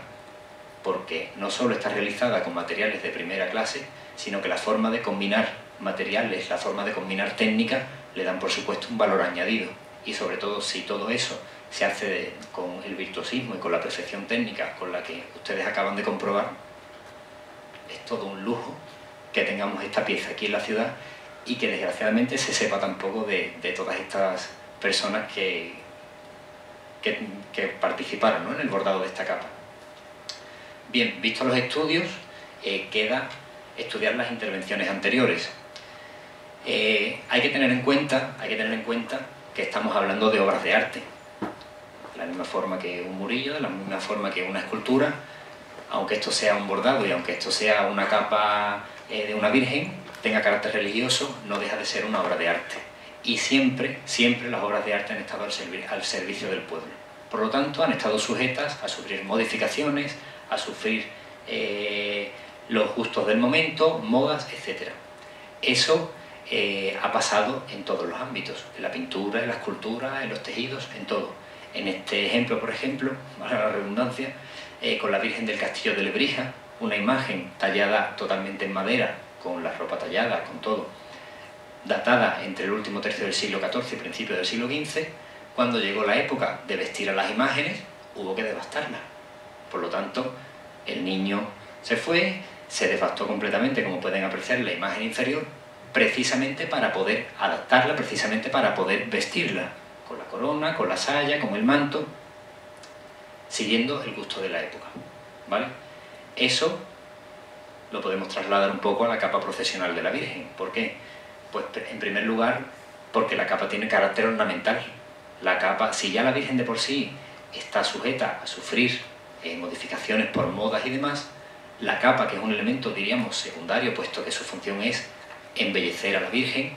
porque no solo está realizada con materiales de primera clase, sino que la forma de combinar materiales, la forma de combinar técnicas, le dan por supuesto un valor añadido. Y sobre todo, si todo eso se hace con el virtuosismo y con la perfección técnica con la que ustedes acaban de comprobar, es todo un lujo que tengamos esta pieza aquí en la ciudad y que desgraciadamente se sepa tan poco de todas estas personas que participaron, ¿no?, en el bordado de esta capa. Bien, vistos los estudios, queda estudiar las intervenciones anteriores. Hay que tener en cuenta que estamos hablando de obras de arte. la misma forma que un murillo, de la misma forma que una escultura, aunque esto sea un bordado y aunque esto sea una capa de una virgen, tenga carácter religioso, no deja de ser una obra de arte. Y siempre, siempre las obras de arte han estado al servicio del pueblo. Por lo tanto, han estado sujetas a sufrir modificaciones, a sufrir los gustos del momento, modas, etc. Eso ha pasado en todos los ámbitos, en la pintura, en la escultura, en los tejidos, en todo. En este ejemplo, por ejemplo, para la redundancia, con la Virgen del Castillo de Lebrija, una imagen tallada totalmente en madera, con la ropa tallada, con todo, datada entre el último tercio del siglo XIV y principio del siglo XV, cuando llegó la época de vestir a las imágenes, hubo que devastarlas. Por lo tanto, el niño se fue, se devastó completamente, como pueden apreciar, la imagen inferior, precisamente para poder adaptarla, precisamente para poder vestirla, con la corona, con la saya, con el manto, siguiendo el gusto de la época, ¿vale? Eso lo podemos trasladar un poco a la capa procesional de la Virgen. ¿Por qué? Pues en primer lugar, porque la capa tiene carácter ornamental. La capa, si ya la Virgen de por sí está sujeta a sufrir modificaciones por modas y demás, la capa, que es un elemento, diríamos, secundario, puesto que su función es embellecer a la Virgen,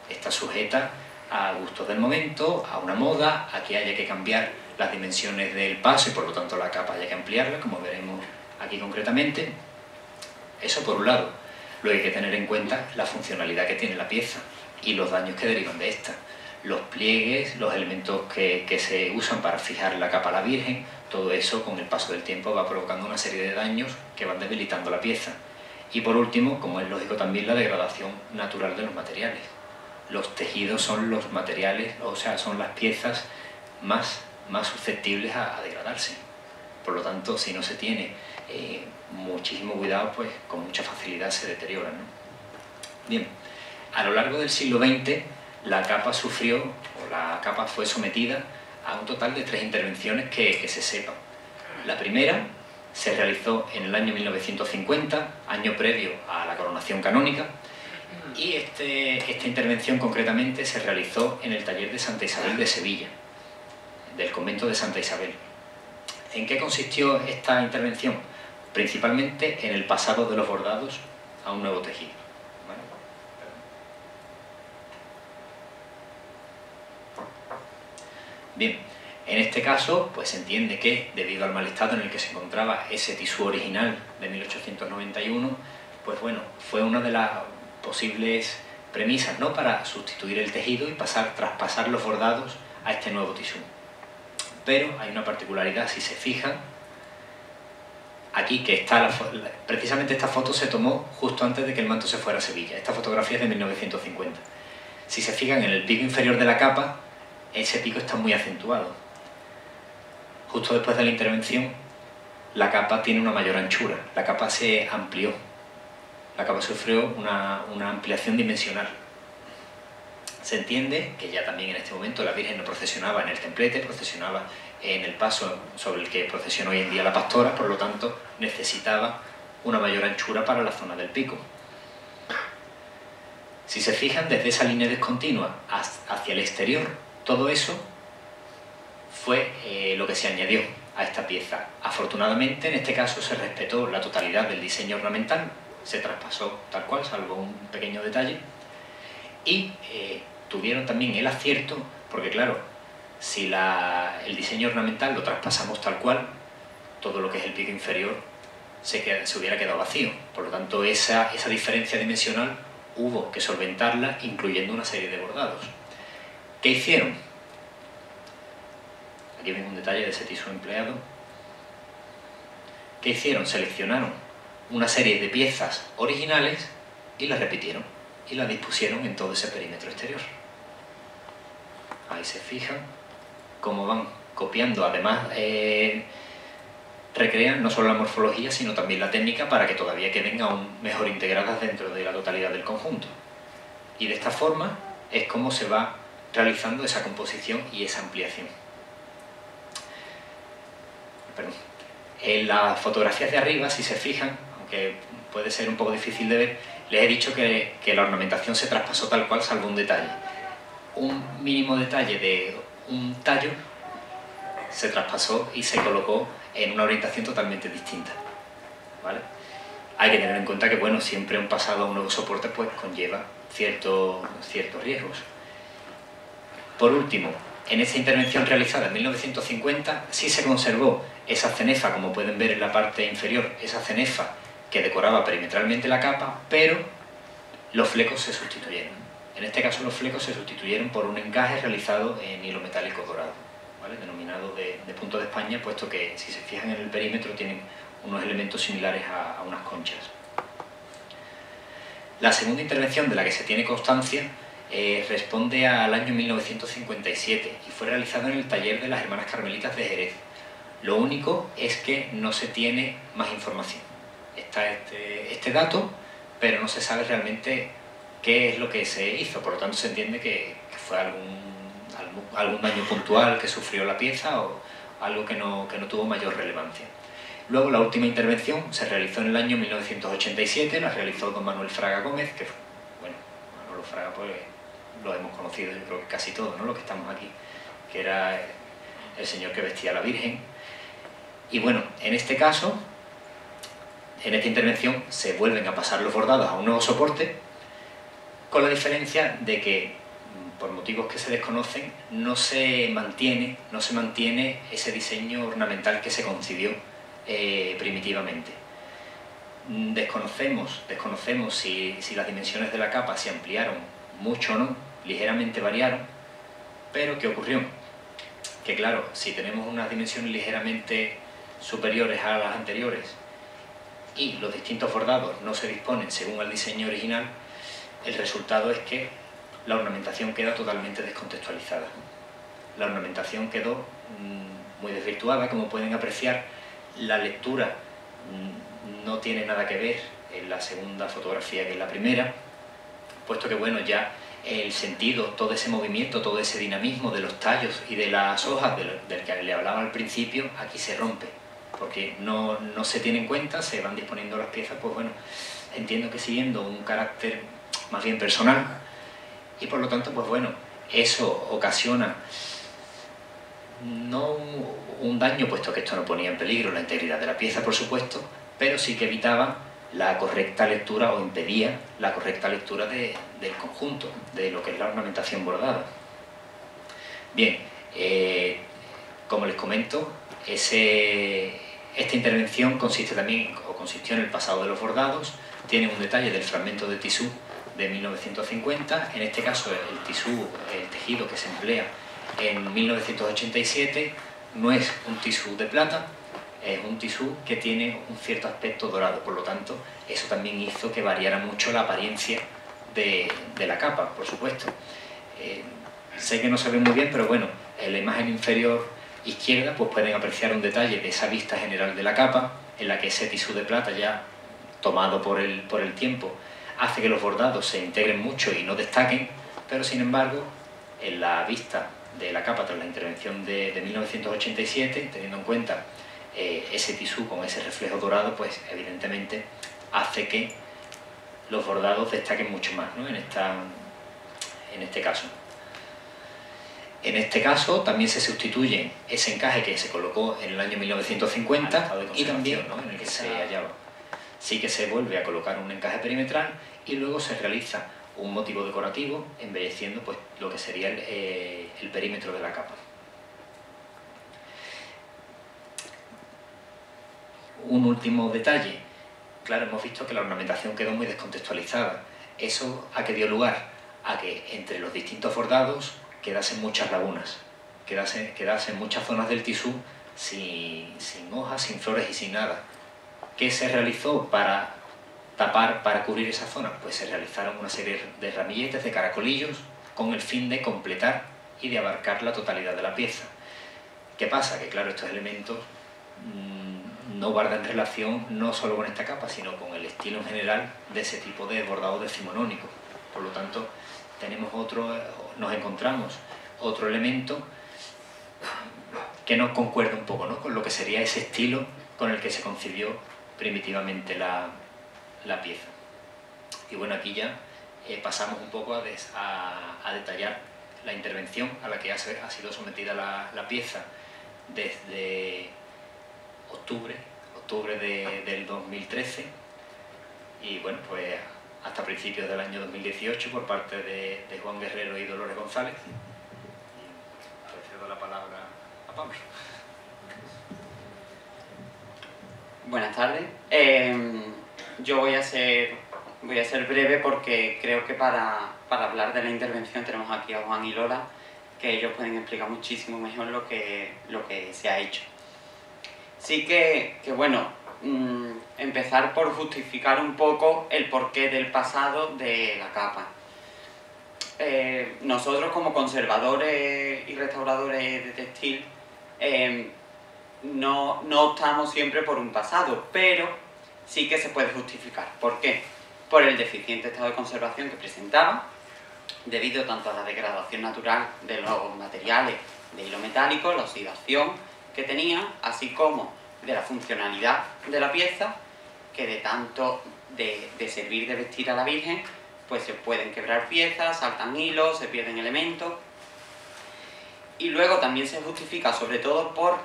está sujeta a gustos del momento, a una moda, a que haya que cambiar las dimensiones del paso y por lo tanto la capa haya que ampliarla, como veremos aquí concretamente. Eso por un lado. Luego hay que tener en cuenta la funcionalidad que tiene la pieza y los daños que derivan de esta. Los pliegues, los elementos que se usan para fijar la capa a la Virgen, todo eso con el paso del tiempo va provocando una serie de daños que van debilitando la pieza. Y por último, como es lógico también, la degradación natural de los materiales. Los tejidos son los materiales, o sea, son las piezas más susceptibles a degradarse. Por lo tanto, si no se tiene muchísimo cuidado, pues con mucha facilidad se deterioran, ¿no? Bien, a lo largo del siglo XX la capa sufrió, o la capa fue sometida a un total de 3 intervenciones que se sepan. La primera se realizó en el año 1950, año previo a la coronación canónica, y esta intervención concretamente se realizó en el taller de Santa Isabel de Sevilla, del convento de Santa Isabel. ¿En qué consistió esta intervención? Principalmente en el pasado de los bordados a un nuevo tejido. ¿Vale? Bien, en este caso pues se entiende que debido al mal estado en el que se encontraba ese tisú original de 1891, pues bueno, fue una de las posibles premisas, ¿no?, para sustituir el tejido y traspasar los bordados a este nuevo tisú. Pero hay una particularidad, si se fijan, aquí que está precisamente esta foto se tomó justo antes de que el manto se fuera a Sevilla. Esta fotografía es de 1950. Si se fijan en el pico inferior de la capa, ese pico está muy acentuado. Justo después de la intervención, la capa tiene una mayor anchura, la capa se amplió, la capa sufrió una ampliación dimensional. Se entiende que ya también en este momento la Virgen no procesionaba en el templete, procesionaba en el paso sobre el que procesiona hoy en día la pastora, por lo tanto necesitaba una mayor anchura para la zona del pico. Si se fijan, desde esa línea discontinua hacia el exterior, todo eso fue lo que se añadió a esta pieza. Afortunadamente, en este caso se respetó la totalidad del diseño ornamental, se traspasó tal cual, salvo un pequeño detalle, y tuvieron también el acierto, porque claro, si el diseño ornamental lo traspasamos tal cual, todo lo que es el pico inferior se hubiera quedado vacío. Por lo tanto, esa diferencia dimensional hubo que solventarla, incluyendo una serie de bordados. ¿Qué hicieron? Aquí ven un detalle de ese tisú empleado. ¿Qué hicieron? Seleccionaron una serie de piezas originales y las repitieron y las dispusieron en todo ese perímetro exterior. Ahí se fijan cómo van copiando, además recrean no solo la morfología sino también la técnica para que todavía queden aún mejor integradas dentro de la totalidad del conjunto. Y de esta forma es como se va realizando esa composición y esa ampliación. Perdón. En las fotografías de arriba, si se fijan, aunque puede ser un poco difícil de ver, les he dicho que la ornamentación se traspasó tal cual, salvo un detalle. Un mínimo detalle de un tallo se traspasó y se colocó en una orientación totalmente distinta, ¿vale? Hay que tener en cuenta que, bueno, siempre un pasado a un nuevo soporte pues conlleva ciertos riesgos. Por último, en esta intervención realizada en 1950 sí se conservó esa cenefa, como pueden ver en la parte inferior, esa cenefa que decoraba perimetralmente la capa, pero los flecos se sustituyeron. En este caso los flecos se sustituyeron por un encaje realizado en hilo metálico dorado, ¿vale? Denominado de punto de España, puesto que si se fijan en el perímetro tienen unos elementos similares a unas conchas. La segunda intervención de la que se tiene constancia responde al año 1957 y fue realizada en el taller de las Hermanas Carmelitas de Jerez. Lo único es que no se tiene más información. Está este dato, pero no se sabe realmente qué es lo que se hizo, por lo tanto se entiende que fue algún daño puntual que sufrió la pieza o algo que no tuvo mayor relevancia. Luego la última intervención se realizó en el año 1987, la realizó don Manuel Fraga Gómez, que bueno, Manolo Fraga pues lo hemos conocido yo creo que casi todos, ¿no?, los que estamos aquí, que era el señor que vestía a la Virgen. Y bueno, en este caso, en esta intervención se vuelven a pasar los bordados a un nuevo soporte, con la diferencia de que, por motivos que se desconocen, no se mantiene ese diseño ornamental que se concibió primitivamente. Desconocemos si las dimensiones de la capa se ampliaron mucho o no, ligeramente variaron, pero ¿qué ocurrió? Que claro, si tenemos unas dimensiones ligeramente superiores a las anteriores y los distintos bordados no se disponen según el diseño original, el resultado es que la ornamentación queda totalmente descontextualizada. La ornamentación quedó muy desvirtuada, como pueden apreciar. La lectura no tiene nada que ver en la segunda fotografía que en la primera, puesto que bueno, ya el sentido, todo ese movimiento, todo ese dinamismo de los tallos y de las hojas del que le hablaba al principio, aquí se rompe, porque no se tiene en cuenta, se van disponiendo las piezas, pues bueno, entiendo que siguiendo un carácter más bien personal, y por lo tanto, pues bueno, eso ocasiona no un daño, puesto que esto no ponía en peligro la integridad de la pieza, por supuesto, pero sí que evitaba la correcta lectura o impedía la correcta lectura del conjunto, de lo que es la ornamentación bordada. Bien, como les comento, esta intervención consistió en el pasado de los bordados, tiene un detalle del fragmento de tisú de 1950, en este caso el tejido que se emplea en 1987 no es un tisú de plata, es un tisú que tiene un cierto aspecto dorado, por lo tanto eso también hizo que variara mucho la apariencia de la capa, por supuesto. Sé que no se ve muy bien, pero bueno, en la imagen inferior izquierda pues pueden apreciar un detalle de esa vista general de la capa, en la que ese tisú de plata ya tomado por el tiempo hace que los bordados se integren mucho y no destaquen, pero sin embargo en la vista de la capa tras la intervención de 1987, teniendo en cuenta ese tisú con ese reflejo dorado, pues evidentemente hace que los bordados destaquen mucho más, ¿no?, en este caso. En este caso también se sustituye ese encaje que se colocó en el año 1950 y también, ¿no?, en el que se hallaba. Sí que se vuelve a colocar un encaje perimetral y luego se realiza un motivo decorativo embelleciendo pues lo que sería el perímetro de la capa. Un último detalle. Claro, hemos visto que la ornamentación quedó muy descontextualizada. ¿Eso a qué dio lugar? A que entre los distintos bordados quedasen muchas lagunas, quedasen muchas zonas del tisú sin hojas, sin flores y sin nada. ¿Qué se realizó para cubrir esa zona? Pues se realizaron una serie de ramilletes, de caracolillos, con el fin de completar y de abarcar la totalidad de la pieza. ¿Qué pasa? Que claro, estos elementos no guardan relación no solo con esta capa, sino con el estilo en general de ese tipo de bordado decimonónico. Por lo tanto, nos encontramos otro elemento que nos concuerda un poco, ¿no?, con lo que sería ese estilo con el que se concibió primitivamente la pieza. Y bueno, aquí ya pasamos un poco a detallar la intervención a la que ha sido sometida la pieza desde octubre del 2013 y bueno, pues hasta principios del año 2018 por parte de Juan Guerrero y Dolores González. Y le cedo la palabra a Pablo. Buenas tardes. Yo voy a ser breve porque creo que para hablar de la intervención tenemos aquí a Juan y Lola, que ellos pueden explicar muchísimo mejor lo que se ha hecho. Sí que bueno, empezar por justificar un poco el porqué del pasado de la capa. Nosotros como conservadores y restauradores de textil no optamos siempre por un pasado, pero sí que se puede justificar. ¿Por qué? Por el deficiente estado de conservación que presentaba, debido tanto a la degradación natural de los materiales de hilo metálico, la oxidación que tenía, así como de la funcionalidad de la pieza, que de tanto de servir de vestir a la Virgen, pues se pueden quebrar piezas, saltan hilos, se pierden elementos. Y luego también se justifica sobre todo por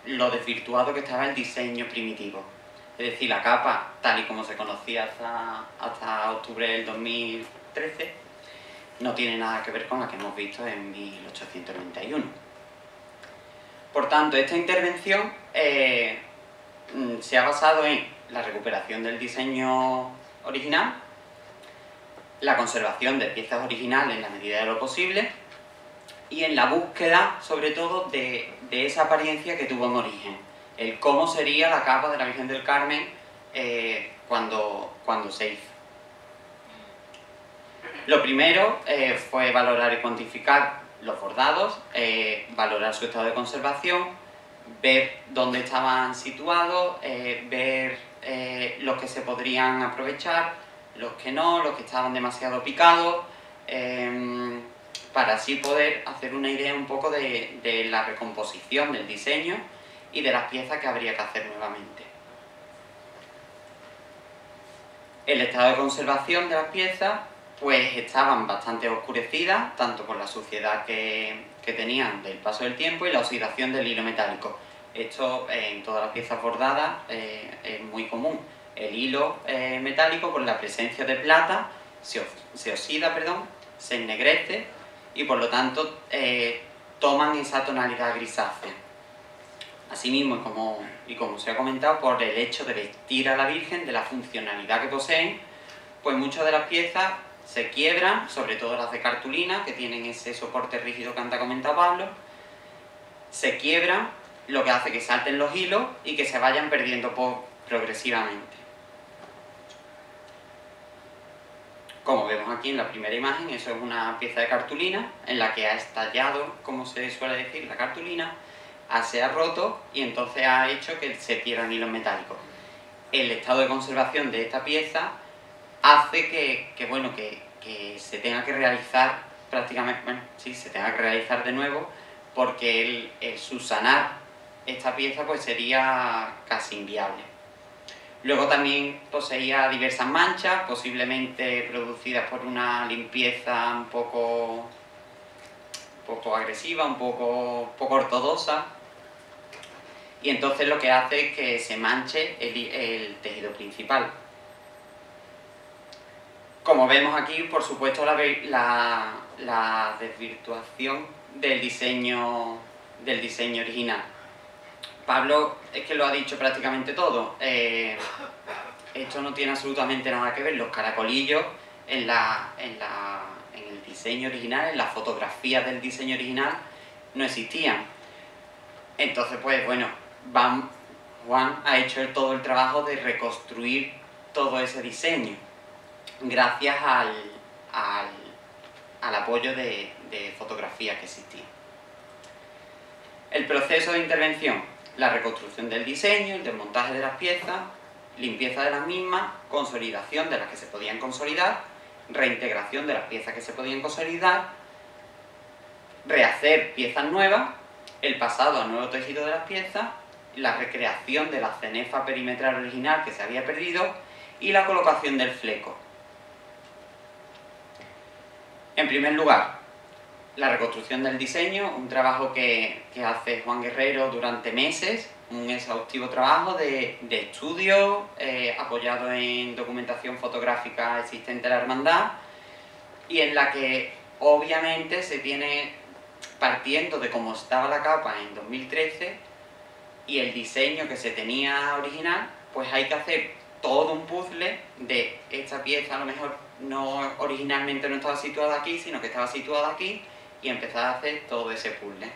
lo desvirtuado que estaba el diseño primitivo. Es decir, la capa, tal y como se conocía hasta octubre del 2013, no tiene nada que ver con la que hemos visto en 1891. Por tanto, esta intervención se ha basado en la recuperación del diseño original, la conservación de piezas originales en la medida de lo posible y en la búsqueda, sobre todo, de esa apariencia que tuvo en origen. El cómo sería la capa de la Virgen del Carmen cuando se hizo. Lo primero fue valorar y cuantificar los bordados, valorar su estado de conservación, ver dónde estaban situados, ver los que se podrían aprovechar, los que no, los que estaban demasiado picados, para así poder hacer una idea un poco de la recomposición del diseño y de las piezas que habría que hacer nuevamente. El estado de conservación de las piezas pues estaban bastante oscurecidas, tanto por la suciedad que tenían del paso del tiempo y la oxidación del hilo metálico. Esto en todas las piezas bordadas es muy común. El hilo metálico, con la presencia de plata, se oxida, se ennegrece y por lo tanto toman esa tonalidad grisácea. Asimismo, y como se ha comentado, por el hecho de vestir a la Virgen, de la funcionalidad que poseen, pues muchas de las piezas se quiebran, sobre todo las de cartulina, que tienen ese soporte rígido que antes ha comentado Pablo, se quiebran, lo que hace que salten los hilos y que se vayan perdiendo progresivamente. Como vemos aquí en la primera imagen, eso es una pieza de cartulina en la que ha estallado, como se suele decir, la cartulina, se ha roto y entonces ha hecho que se pierdan hilos metálicos. El estado de conservación de esta pieza hace que se tenga que realizar se tenga que realizar de nuevo, porque el subsanar esta pieza pues sería casi inviable. Luego también poseía diversas manchas, posiblemente producidas por una limpieza un poco agresiva, un poco ortodoxa, y entonces lo que hace es que se manche el tejido principal. Como vemos aquí, por supuesto, la desvirtuación del diseño original. Pablo es que lo ha dicho prácticamente todo. Esto no tiene absolutamente nada que ver. Los caracolillos en el diseño original, en la fotografía del diseño original, no existían. Entonces, pues bueno, Juan ha hecho todo el trabajo de reconstruir todo ese diseño, gracias al apoyo de fotografías que existían. El proceso de intervención: la reconstrucción del diseño, el desmontaje de las piezas, limpieza de las mismas, consolidación de las que se podían consolidar, reintegración de las piezas que se podían consolidar, rehacer piezas nuevas, el pasado al nuevo tejido de las piezas, la recreación de la cenefa perimetral original que se había perdido y la colocación del fleco. En primer lugar, la reconstrucción del diseño, un trabajo que hace Juan Guerrero durante meses, un exhaustivo trabajo de estudio apoyado en documentación fotográfica existente de la hermandad, y en la que obviamente se tiene, partiendo de cómo estaba la capa en 2013 y el diseño que se tenía original, pues hay que hacer todo un puzzle de esta pieza, a lo mejor no originalmente no estaba situada aquí, sino que estaba situada aquí, y empezar a hacer todo ese puzzle.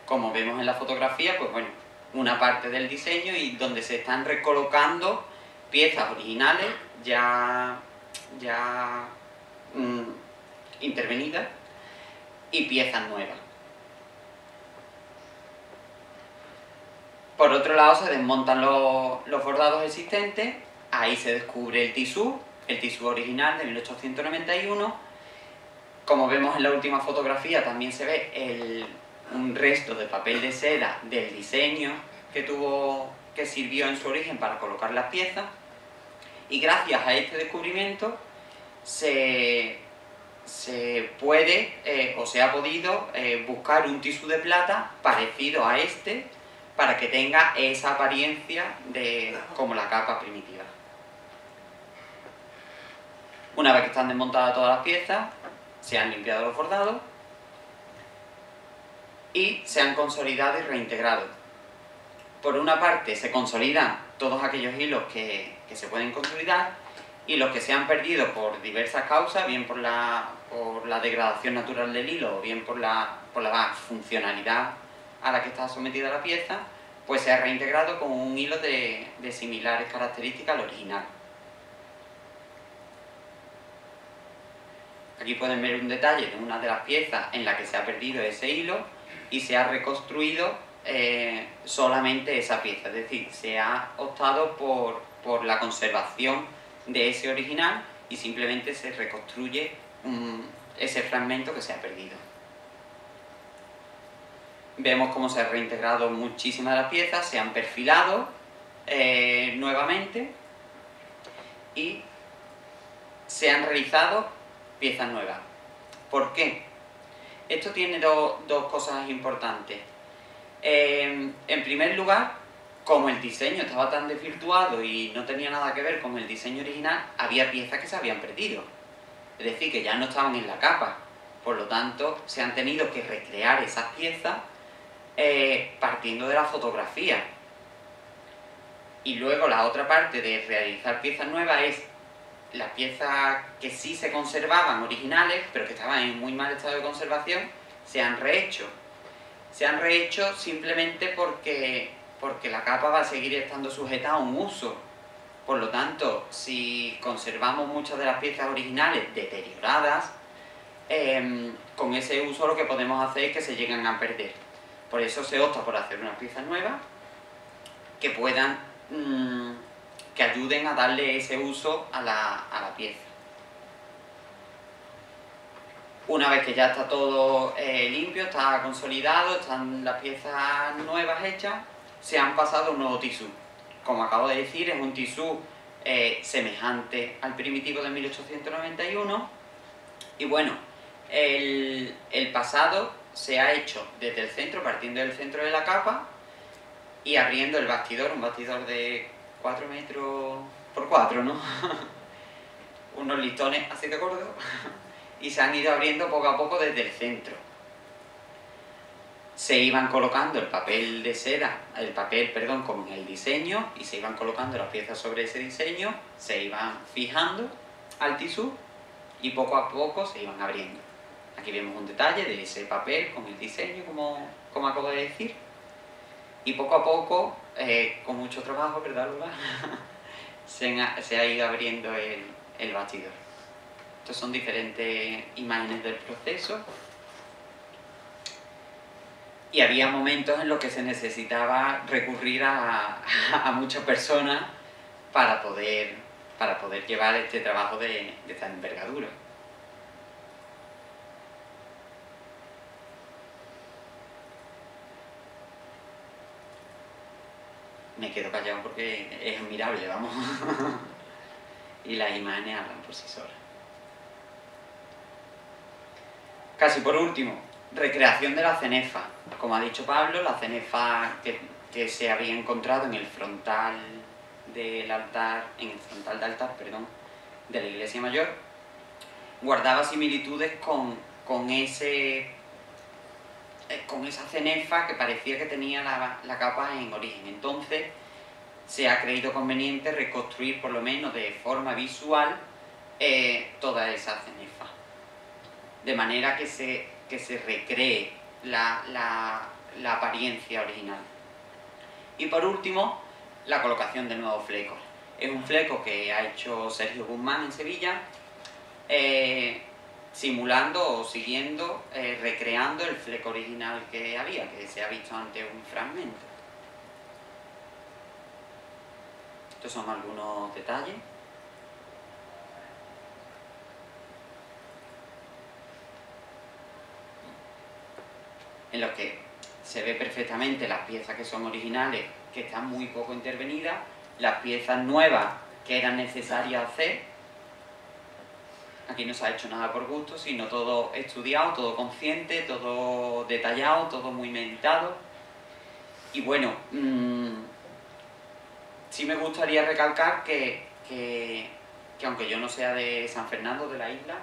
Como vemos en la fotografía, pues bueno, una parte del diseño y donde se están recolocando piezas originales ya intervenidas y piezas nuevas. Por otro lado, se desmontan los bordados existentes, ahí se descubre el tisú original de 1891. Como vemos en la última fotografía, también se ve un resto de papel de seda del diseño que sirvió en su origen para colocar las piezas, y gracias a este descubrimiento se puede o se ha podido buscar un tisú de plata parecido a este para que tenga esa apariencia como la capa primitiva. Una vez que están desmontadas todas las piezas, se han limpiado los bordados y se han consolidado y reintegrado. Por una parte se consolidan todos aquellos hilos que se pueden consolidar, y los que se han perdido por diversas causas, bien por la degradación natural del hilo o bien por la funcionalidad a la que está sometida la pieza, pues se ha reintegrado con un hilo de similares características al original. Aquí pueden ver un detalle de una de las piezas en la que se ha perdido ese hilo y se ha reconstruido solamente esa pieza, es decir, se ha optado por la conservación de ese original y simplemente se reconstruye ese fragmento que se ha perdido. Vemos cómo se ha reintegrado muchísimas de las piezas, se han perfilado nuevamente y se han realizado piezas nuevas. ¿Por qué? Esto tiene dos cosas importantes. En primer lugar, como el diseño estaba tan desvirtuado y no tenía nada que ver con el diseño original, había piezas que se habían perdido. Es decir, que ya no estaban en la capa. Por lo tanto, se han tenido que recrear esas piezas partiendo de la fotografía. Y luego la otra parte de realizar piezas nuevas es las piezas que sí se conservaban originales, pero que estaban en muy mal estado de conservación, se han rehecho. Se han rehecho simplemente porque la capa va a seguir estando sujeta a un uso. Por lo tanto, si conservamos muchas de las piezas originales deterioradas, con ese uso lo que podemos hacer es que se lleguen a perder. Por eso se opta por hacer unas piezas nuevas que puedan, que ayuden a darle ese uso a la pieza. Una vez que ya está todo limpio, está consolidado, están las piezas nuevas hechas, se han pasado a un nuevo tisú. Como acabo de decir, es un tisú semejante al primitivo de 1891. Y bueno, el pasado se ha hecho desde el centro, partiendo del centro de la capa y abriendo el bastidor, un bastidor de 4 metros por 4, ¿no? Unos listones así de gordos. Y se han ido abriendo poco a poco desde el centro. Se iban colocando el papel de seda, con el diseño, y se iban colocando las piezas sobre ese diseño, se iban fijando al tisú y poco a poco se iban abriendo. Aquí vemos un detalle de ese papel con el diseño, como acabo de decir. Y poco a poco, con mucho trabajo, ¿verdad, Lola? se ha ido abriendo el bastidor. Estos son diferentes imágenes del proceso. Y había momentos en los que se necesitaba recurrir a muchas personas para poder llevar este trabajo de esta envergadura. Me quedo callado porque es admirable, vamos. Y las imágenes hablan por sí solas. Casi por último, recreación de la cenefa. Como ha dicho Pablo, la cenefa que se había encontrado en el frontal del altar, de la iglesia mayor, guardaba similitudes con esa cenefa que parecía que tenía la capa en origen. Entonces se ha creído conveniente reconstruir, por lo menos de forma visual, toda esa cenefa, de manera que se recree la apariencia original. Y por último, la colocación del nuevo fleco. Es un fleco que ha hecho Sergio Guzmán en Sevilla, simulando o siguiendo, recreando el fleco original que había, que se ha visto ante un fragmento. Estos son algunos detalles. En los que se ve perfectamente las piezas que son originales, que están muy poco intervenidas, las piezas nuevas que eran necesarias hacer. Aquí no se ha hecho nada por gusto, sino todo estudiado, todo consciente, todo detallado, todo muy meditado. Y bueno, sí me gustaría recalcar que aunque yo no sea de San Fernando, de la isla,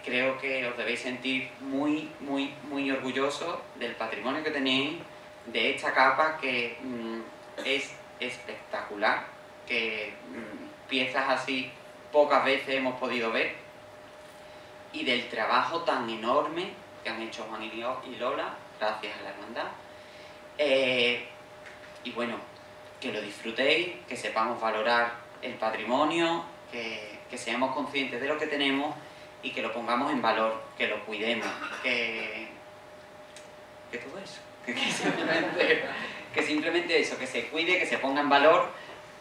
creo que os debéis sentir muy, muy, muy orgullosos del patrimonio que tenéis, de esta capa que es espectacular, que piezas así pocas veces hemos podido ver, y del trabajo tan enorme que han hecho Juan y Lola, gracias a la hermandad. Y bueno, que lo disfrutéis, que sepamos valorar el patrimonio, que seamos conscientes de lo que tenemos y que lo pongamos en valor, que lo cuidemos, que todo eso, que simplemente eso, que se cuide, que se ponga en valor,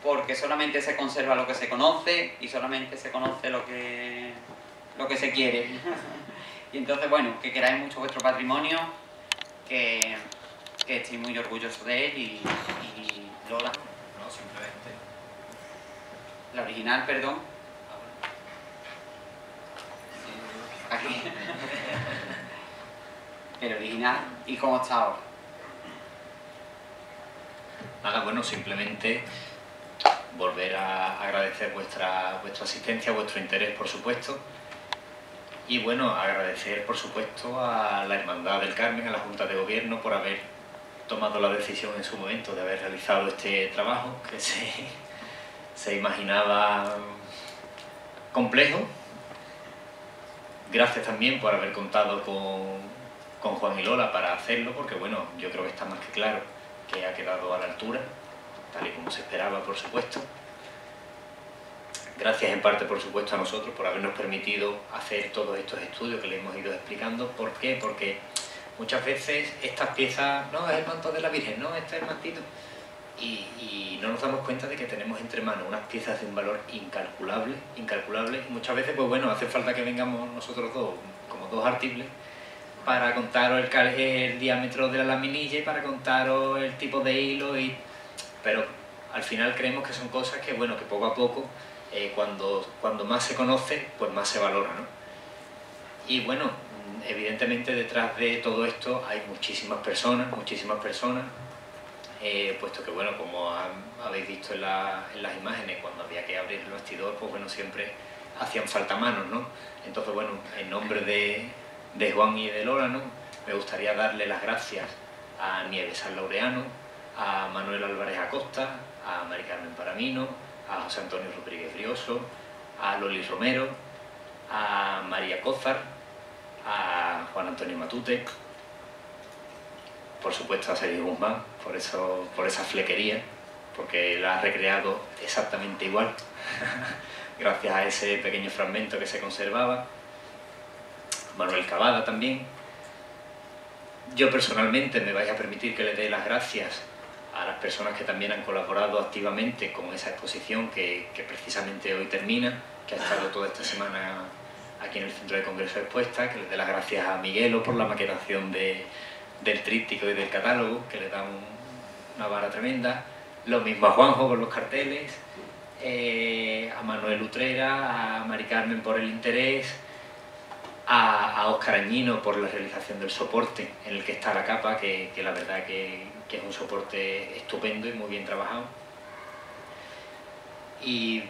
porque solamente se conserva lo que se conoce y solamente se conoce lo que se quiere. Y entonces, bueno, que queráis mucho vuestro patrimonio, que estéis muy orgullosos de él y Lola. No, simplemente. La original, perdón. Aquí. El original. ¿Y cómo está ahora? Nada, bueno, simplemente volver a agradecer vuestra asistencia, vuestro interés, por supuesto. Y bueno, agradecer, por supuesto, a la Hermandad del Carmen, a la Junta de Gobierno, por haber tomado la decisión en su momento de haber realizado este trabajo, que se imaginaba complejo. Gracias también por haber contado con Juan y Lola para hacerlo, porque bueno, yo creo que está más que claro que ha quedado a la altura, tal y como se esperaba, por supuesto. Gracias en parte, por supuesto, a nosotros por habernos permitido hacer todos estos estudios que les hemos ido explicando. ¿Por qué? Porque muchas veces estas piezas, no, es el manto de la Virgen, no, este es el mantito. Y no nos damos cuenta de que tenemos entre manos unas piezas de un valor incalculable, y muchas veces, pues bueno, hace falta que vengamos nosotros dos, como dos artibles, para contaros el diámetro de la laminilla y para contaros el tipo de hilo, pero al final creemos que son cosas que, bueno, que poco a poco, cuando más se conoce, pues más se valora, ¿no? Y bueno, evidentemente detrás de todo esto hay muchísimas personas, puesto que, bueno, como habéis visto en las imágenes, cuando había que abrir el bastidor, pues bueno, siempre hacían falta manos, ¿no? Entonces, bueno, en nombre de Juan y de Lola, ¿no?, me gustaría darle las gracias a Nieves San Laureano, a Manuel Álvarez Acosta, a Mari Carmen Paramino, a José Antonio Rodríguez Brioso, a Loli Romero, a María Cózar, a Juan Antonio Matute, por supuesto a Sergio Guzmán, por esa flequería, porque la ha recreado exactamente igual, gracias a ese pequeño fragmento que se conservaba. Manuel Cavada también. Yo personalmente me vais a permitir que le dé las gracias a las personas que también han colaborado activamente con esa exposición que precisamente hoy termina, que ha estado toda esta semana aquí en el Centro de Congreso expuesta, que le dé las gracias a Miguelo por la maquetación del tríptico y del catálogo, que le da una vara tremenda, lo mismo a Juanjo por los carteles, a Manuel Utrera, a Mari Carmen por el interés, a Óscar Añino por la realización del soporte en el que está la capa, que la verdad que es un soporte estupendo y muy bien trabajado. Y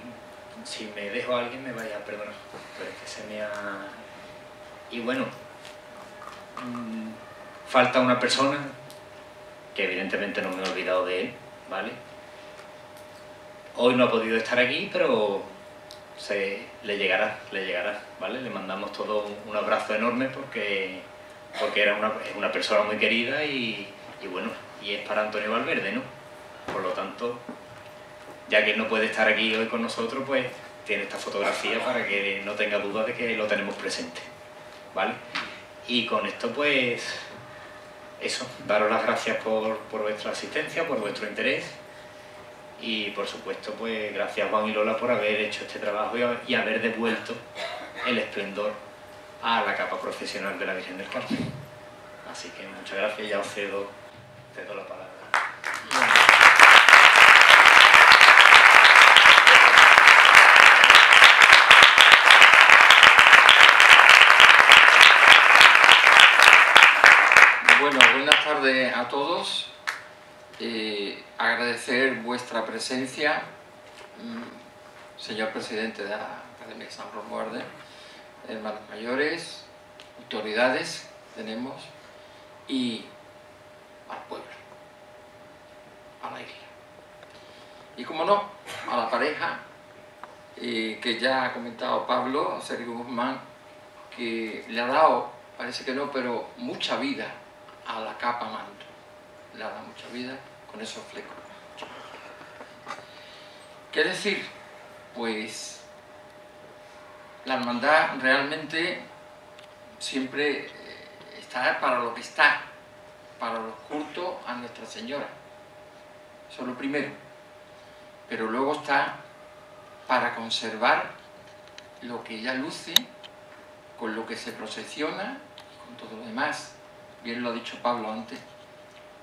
si me dejo a alguien me vaya a perdonar, pero es que se me ha... Y bueno, falta una persona que evidentemente no me he olvidado de él, ¿vale? Hoy no ha podido estar aquí, pero le llegará, ¿vale? Le mandamos todo un abrazo enorme porque es una persona muy querida y bueno, y es para Antonio Valverde, ¿no? Por lo tanto, ya que él no puede estar aquí hoy con nosotros, pues tiene esta fotografía para que no tenga duda de que lo tenemos presente, ¿vale? Y con esto, pues, eso, daros las gracias por vuestra asistencia, por vuestro interés. Y por supuesto, pues gracias Juan y Lola por haber hecho este trabajo y haber devuelto el esplendor a la capa profesional de la Virgen del Carmen. Así que muchas gracias, ya os cedo la palabra. Bueno, buenas tardes a todos. Agradecer vuestra presencia, señor presidente de la Academia de San Romualdo, hermanos mayores, autoridades tenemos, y al pueblo, a la isla. Y como no, a la pareja, que ya ha comentado Pablo, Sergio Guzmán, que le ha dado, parece que no, pero mucha vida a la capa manto. Le ha dado mucha vida con esos flecos. ¿Qué decir? Pues la hermandad realmente siempre está para lo que está, para los cultos a Nuestra Señora. Eso es lo primero. Pero luego está para conservar lo que ella luce, con lo que se procesiona y con todo lo demás. Bien lo ha dicho Pablo antes.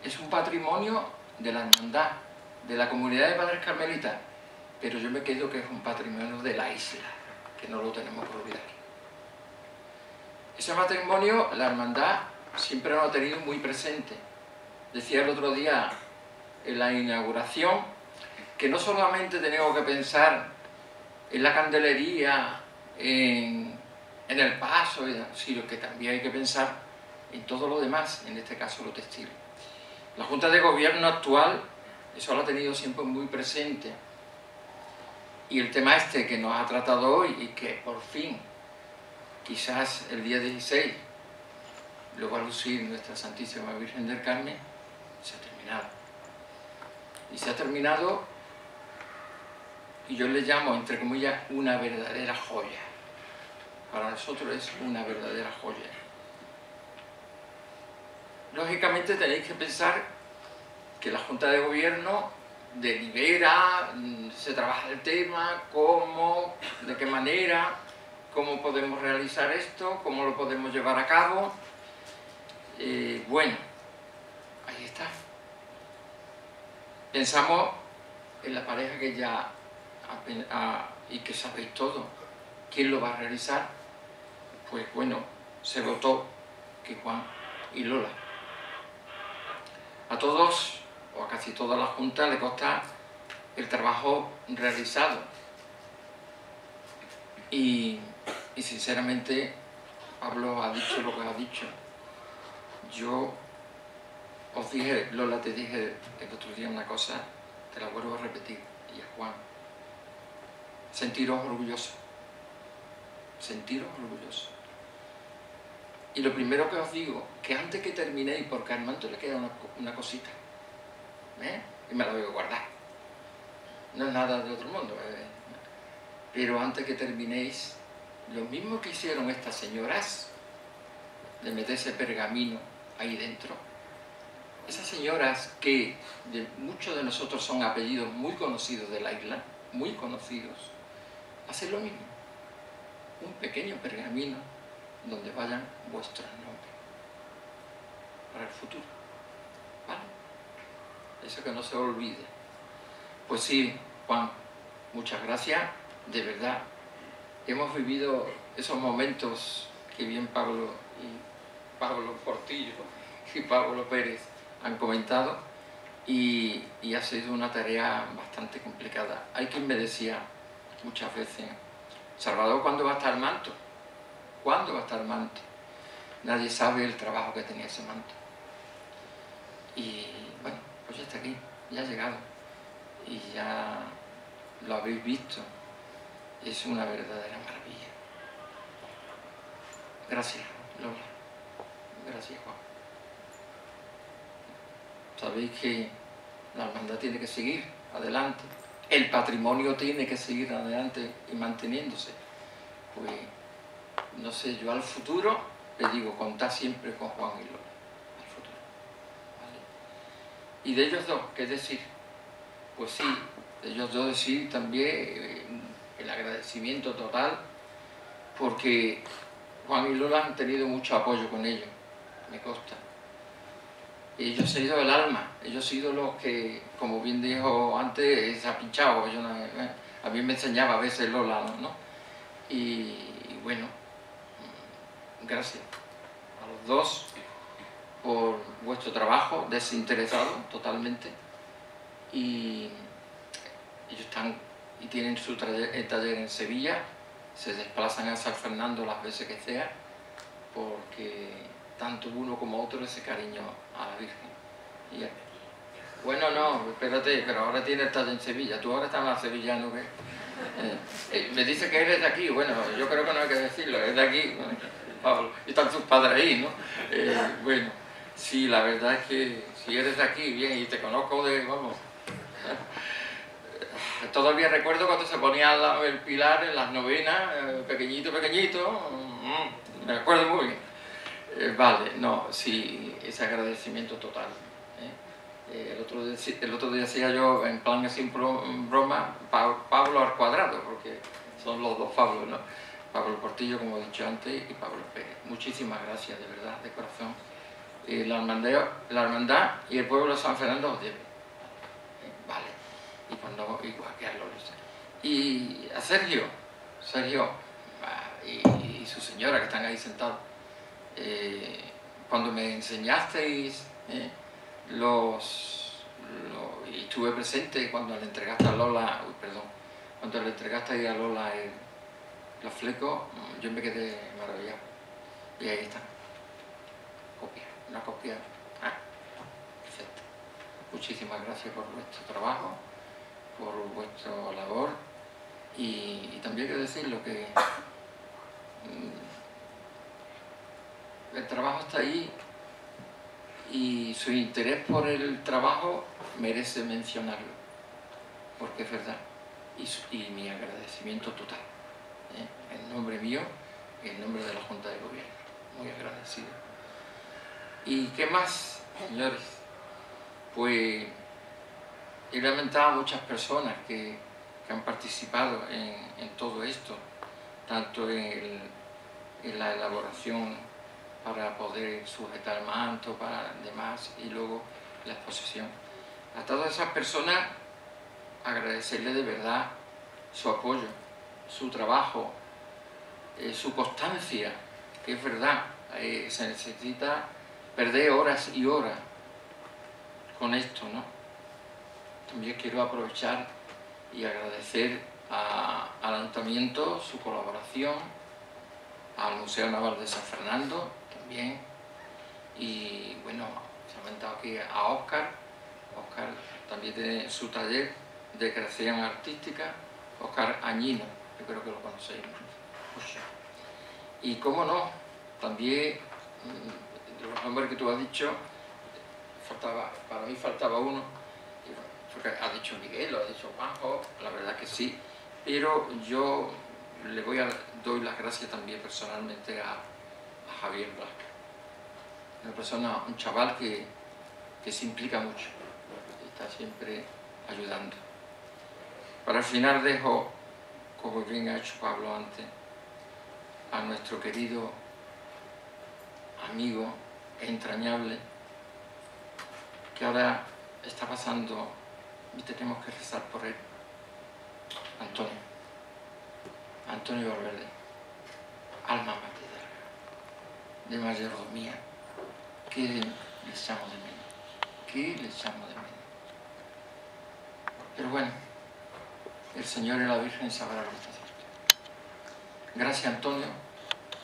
Es un patrimonio de la hermandad, de la comunidad de padres carmelitas, pero yo me quedo que es un patrimonio de la isla, que no lo tenemos que olvidar. Ese patrimonio, la hermandad siempre lo ha tenido muy presente. Decía el otro día en la inauguración que no solamente tenemos que pensar en la candelería, en el paso, sino que también hay que pensar en todo lo demás, en este caso lo textil. La Junta de Gobierno actual eso lo ha tenido siempre muy presente. Y el tema este que nos ha tratado hoy y que por fin, quizás el día 16, lo va a lucir nuestra Santísima Virgen del Carmen, se ha terminado. Y se ha terminado, y yo le llamo, entre comillas, una verdadera joya. Para nosotros es una verdadera joya. Lógicamente tenéis que pensar que la Junta de Gobierno delibera, se trabaja el tema, cómo, de qué manera, cómo podemos realizar esto, cómo lo podemos llevar a cabo. Bueno, ahí está. Pensamos en la pareja que ya y que sabéis todo. ¿Quién lo va a realizar? Pues bueno, se votó que Juan y Lola. A todos, o a casi toda la Junta, le consta el trabajo realizado. Y sinceramente, Pablo ha dicho lo que ha dicho. Yo os dije, Lola, te dije el otro día una cosa, te la vuelvo a repetir, y a Juan. Sentiros orgullosos. Sentiros orgullosos. Y lo primero que os digo, que antes que terminéis, porque al manto le queda una cosita, y me la voy a guardar. No es nada de otro mundo, pero antes que terminéis, lo mismo que hicieron estas señoras, de meter ese pergamino ahí dentro, esas señoras que muchos de nosotros son apellidos muy conocidos de la isla, muy conocidos, hacen lo mismo, un pequeño pergamino donde vayan vuestros nombres para el futuro, ¿vale? Eso que no se olvide. Pues sí, Juan, muchas gracias, de verdad. Hemos vivido esos momentos que bien Pablo Portillo y Pablo Pérez han comentado, y ha sido una tarea bastante complicada. Hay quien me decía muchas veces: Salvador, ¿cuándo va a estar el manto? ¿Cuándo va a estar el manto? Nadie sabe el trabajo que tenía ese manto. Y bueno, pues ya está aquí, ya ha llegado. Y ya lo habéis visto. Es una verdadera maravilla. Gracias, Lola. Gracias, Juan. Sabéis que la hermandad tiene que seguir adelante. El patrimonio tiene que seguir adelante y manteniéndose. Pues, no sé, yo al futuro le digo, contad siempre con Juan y Lola. Al futuro. ¿Vale? Y de ellos dos, ¿qué decir? Pues sí, de ellos dos decir también el agradecimiento total, porque Juan y Lola han tenido mucho apoyo con ellos, me consta. Ellos han sido el alma, ellos han sido los que, como bien dijo antes, se ha pinchado. A mí me enseñaba a veces Lola, ¿no? Y bueno, gracias a los dos por vuestro trabajo desinteresado totalmente. Y ellos están y tienen su taller en Sevilla, se desplazan a San Fernando las veces que sea, porque tanto uno como otro ese cariño a la Virgen. Y bueno, no, espérate, pero ahora tiene el taller en Sevilla, tú ahora estás más sevillano que... me dice que eres de aquí, bueno, yo creo que no hay que decirlo, es de aquí, Pablo, y están tus padres ahí, ¿no? Bueno, sí, la verdad es que si eres de aquí, bien, y te conozco de, vamos... Todavía recuerdo cuando se ponía el pilar en las novenas, pequeñito, me acuerdo muy bien. Vale, no, sí, ese agradecimiento total. El otro día decía yo, en plan así broma, Pablo al cuadrado, porque son los dos Pablos, ¿no? Pablo Portillo, como he dicho antes, y Pablo Pérez. Muchísimas gracias, de verdad, de corazón. La hermandad y el pueblo de San Fernando os debe. Vale. Y cuando igual que a Lourdes. Y a Sergio y su señora, que están ahí sentados, cuando me enseñasteis y estuve presente cuando le entregaste a Lola, cuando le entregaste a Lola los flecos, yo me quedé maravillado. Y ahí está, una copia. Perfecto. Muchísimas gracias por vuestro trabajo, por vuestra labor, y también quiero decirlo que el trabajo está ahí y su interés por el trabajo merece mencionarlo, porque es verdad, y mi agradecimiento total, en nombre mío y en nombre de la Junta de Gobierno, muy agradecido. ¿Y qué más, señores? Pues he lamentado a muchas personas que han participado en todo esto, tanto en la elaboración para poder sujetar el manto, para demás, y luego la exposición. A todas esas personas agradecerles de verdad su apoyo, su trabajo, su constancia, que es verdad, se necesita perder horas y horas con esto, ¿no? También quiero aprovechar y agradecer al Ayuntamiento su colaboración, al Museo Naval de San Fernando también, y bueno, se ha comentado aquí a Óscar también tiene su taller de creación artística, Óscar Añino, yo creo que lo conocéis mucho. Y cómo no, también de los nombres que tú has dicho, para mí faltaba uno, porque ha dicho Miguel, lo ha dicho Juanjo, la verdad que sí, pero yo le doy las gracias también personalmente a Javier Blasca, una persona, un chaval que se implica mucho, está siempre ayudando. Para el final dejo, como bien ha hecho Pablo antes, a nuestro querido amigo entrañable, que ahora está pasando y tenemos que rezar por él, Antonio Valverde, alma mater. de mayordomía que le echamos de menos. ¿Qué le echamos de menos? Pero bueno, el Señor y la Virgen sabrán lo que está haciendo. Gracias, Antonio,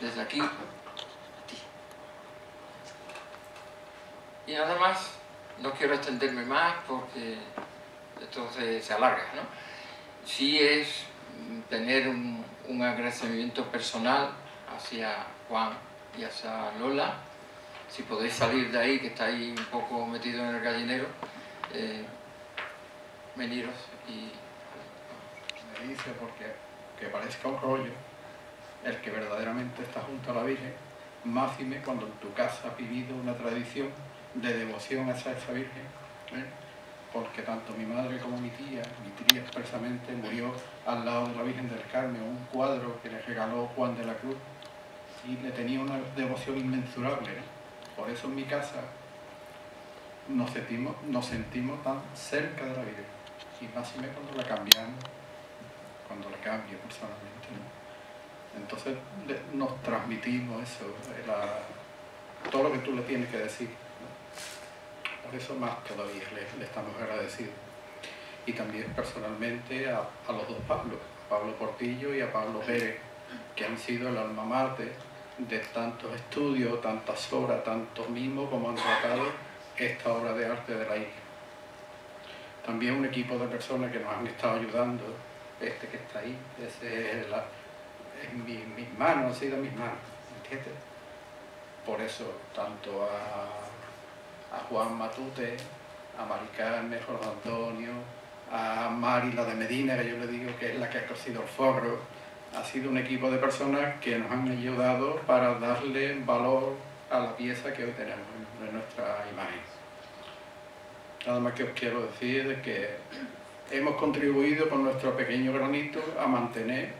desde aquí a ti. Y nada más, no quiero extenderme más porque esto se alarga, ¿no? Sí es tener un agradecimiento personal hacia Juan y hacia Lola. Si podéis salir de ahí, que estáis un poco metidos en el gallinero, veniros y... Me dice porque que parezca un rollo el que verdaderamente está junto a la Virgen, máxime cuando en tu casa has vivido una tradición de devoción hacia esa Virgen, ¿eh? Porque tanto mi madre como mi tía expresamente murió al lado de la Virgen del Carmen, un cuadro que le regaló Juan de la Cruz, y le tenía una devoción inmensurable, ¿eh? Por eso en mi casa nos sentimos tan cerca de la Virgen, y máxime cuando la cambiamos, cuando la cambio personalmente, ¿no? Entonces nos transmitimos eso, todo lo que tú le tienes que decir, ¿no? Por eso más todavía le estamos agradecidos. Y también personalmente a los dos Pablos, a Pablo Portillo y a Pablo Pérez, que han sido el alma mater de tantos estudios, tantas obras, tantos mimos como han tratado esta obra de arte de la isla. También un equipo de personas que nos han estado ayudando, este que está ahí, ese es en mis manos, ha sido en mis manos, ¿entiendes? Por eso, tanto a Juan Matute, a Mari Carmen, Jorge Antonio, a Mari, la de Medina, que yo le digo que es la que ha cosido el forro, ha sido un equipo de personas que nos han ayudado para darle valor a la pieza que hoy tenemos en nuestra imagen. Nada más que os quiero decir de que hemos contribuido con nuestro pequeño granito a mantener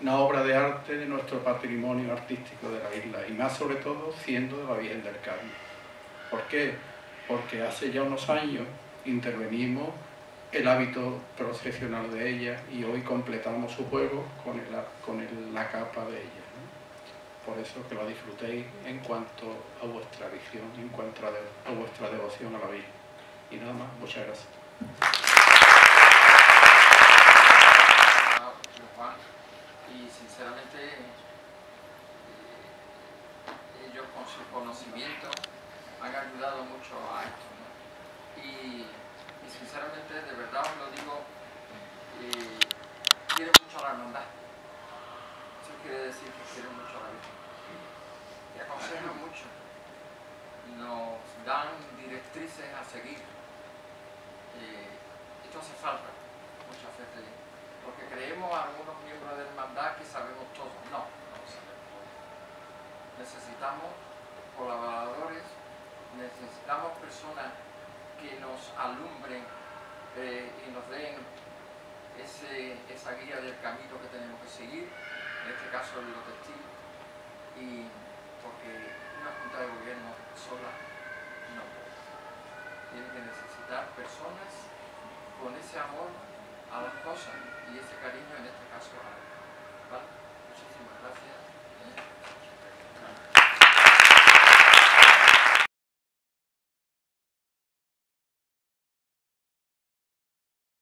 una obra de arte de nuestro patrimonio artístico de la isla, y más sobre todo siendo de la Virgen del Carmen. ¿Por qué? Porque hace ya unos años intervenimos el hábito procesional de ella y hoy completamos su juego con la capa de ella, ¿no? Por eso que la disfrutéis en cuanto a vuestra visión, en cuanto a vuestra devoción a la Virgen. Y nada más, muchas gracias. Y sinceramente ellos con su conocimiento han ayudado mucho a esto, ¿no? Y sinceramente, de verdad os lo digo, quieren mucho a la hermandad. Eso quiere decir que quieren mucho a la Virgen. Y aconsejan mucho. Nos dan directrices a seguir. Esto hace falta muchas veces, porque creemos algunos miembros de la hermandad que sabemos todo. No, no lo sabemos todo. Necesitamos colaboradores, necesitamos personas que nos alumbren y nos den esa guía del camino que tenemos que seguir, en este caso el hilo textil, y porque una junta de gobierno sola no puede. Tiene que necesitar personas con ese amor a las cosas y ese cariño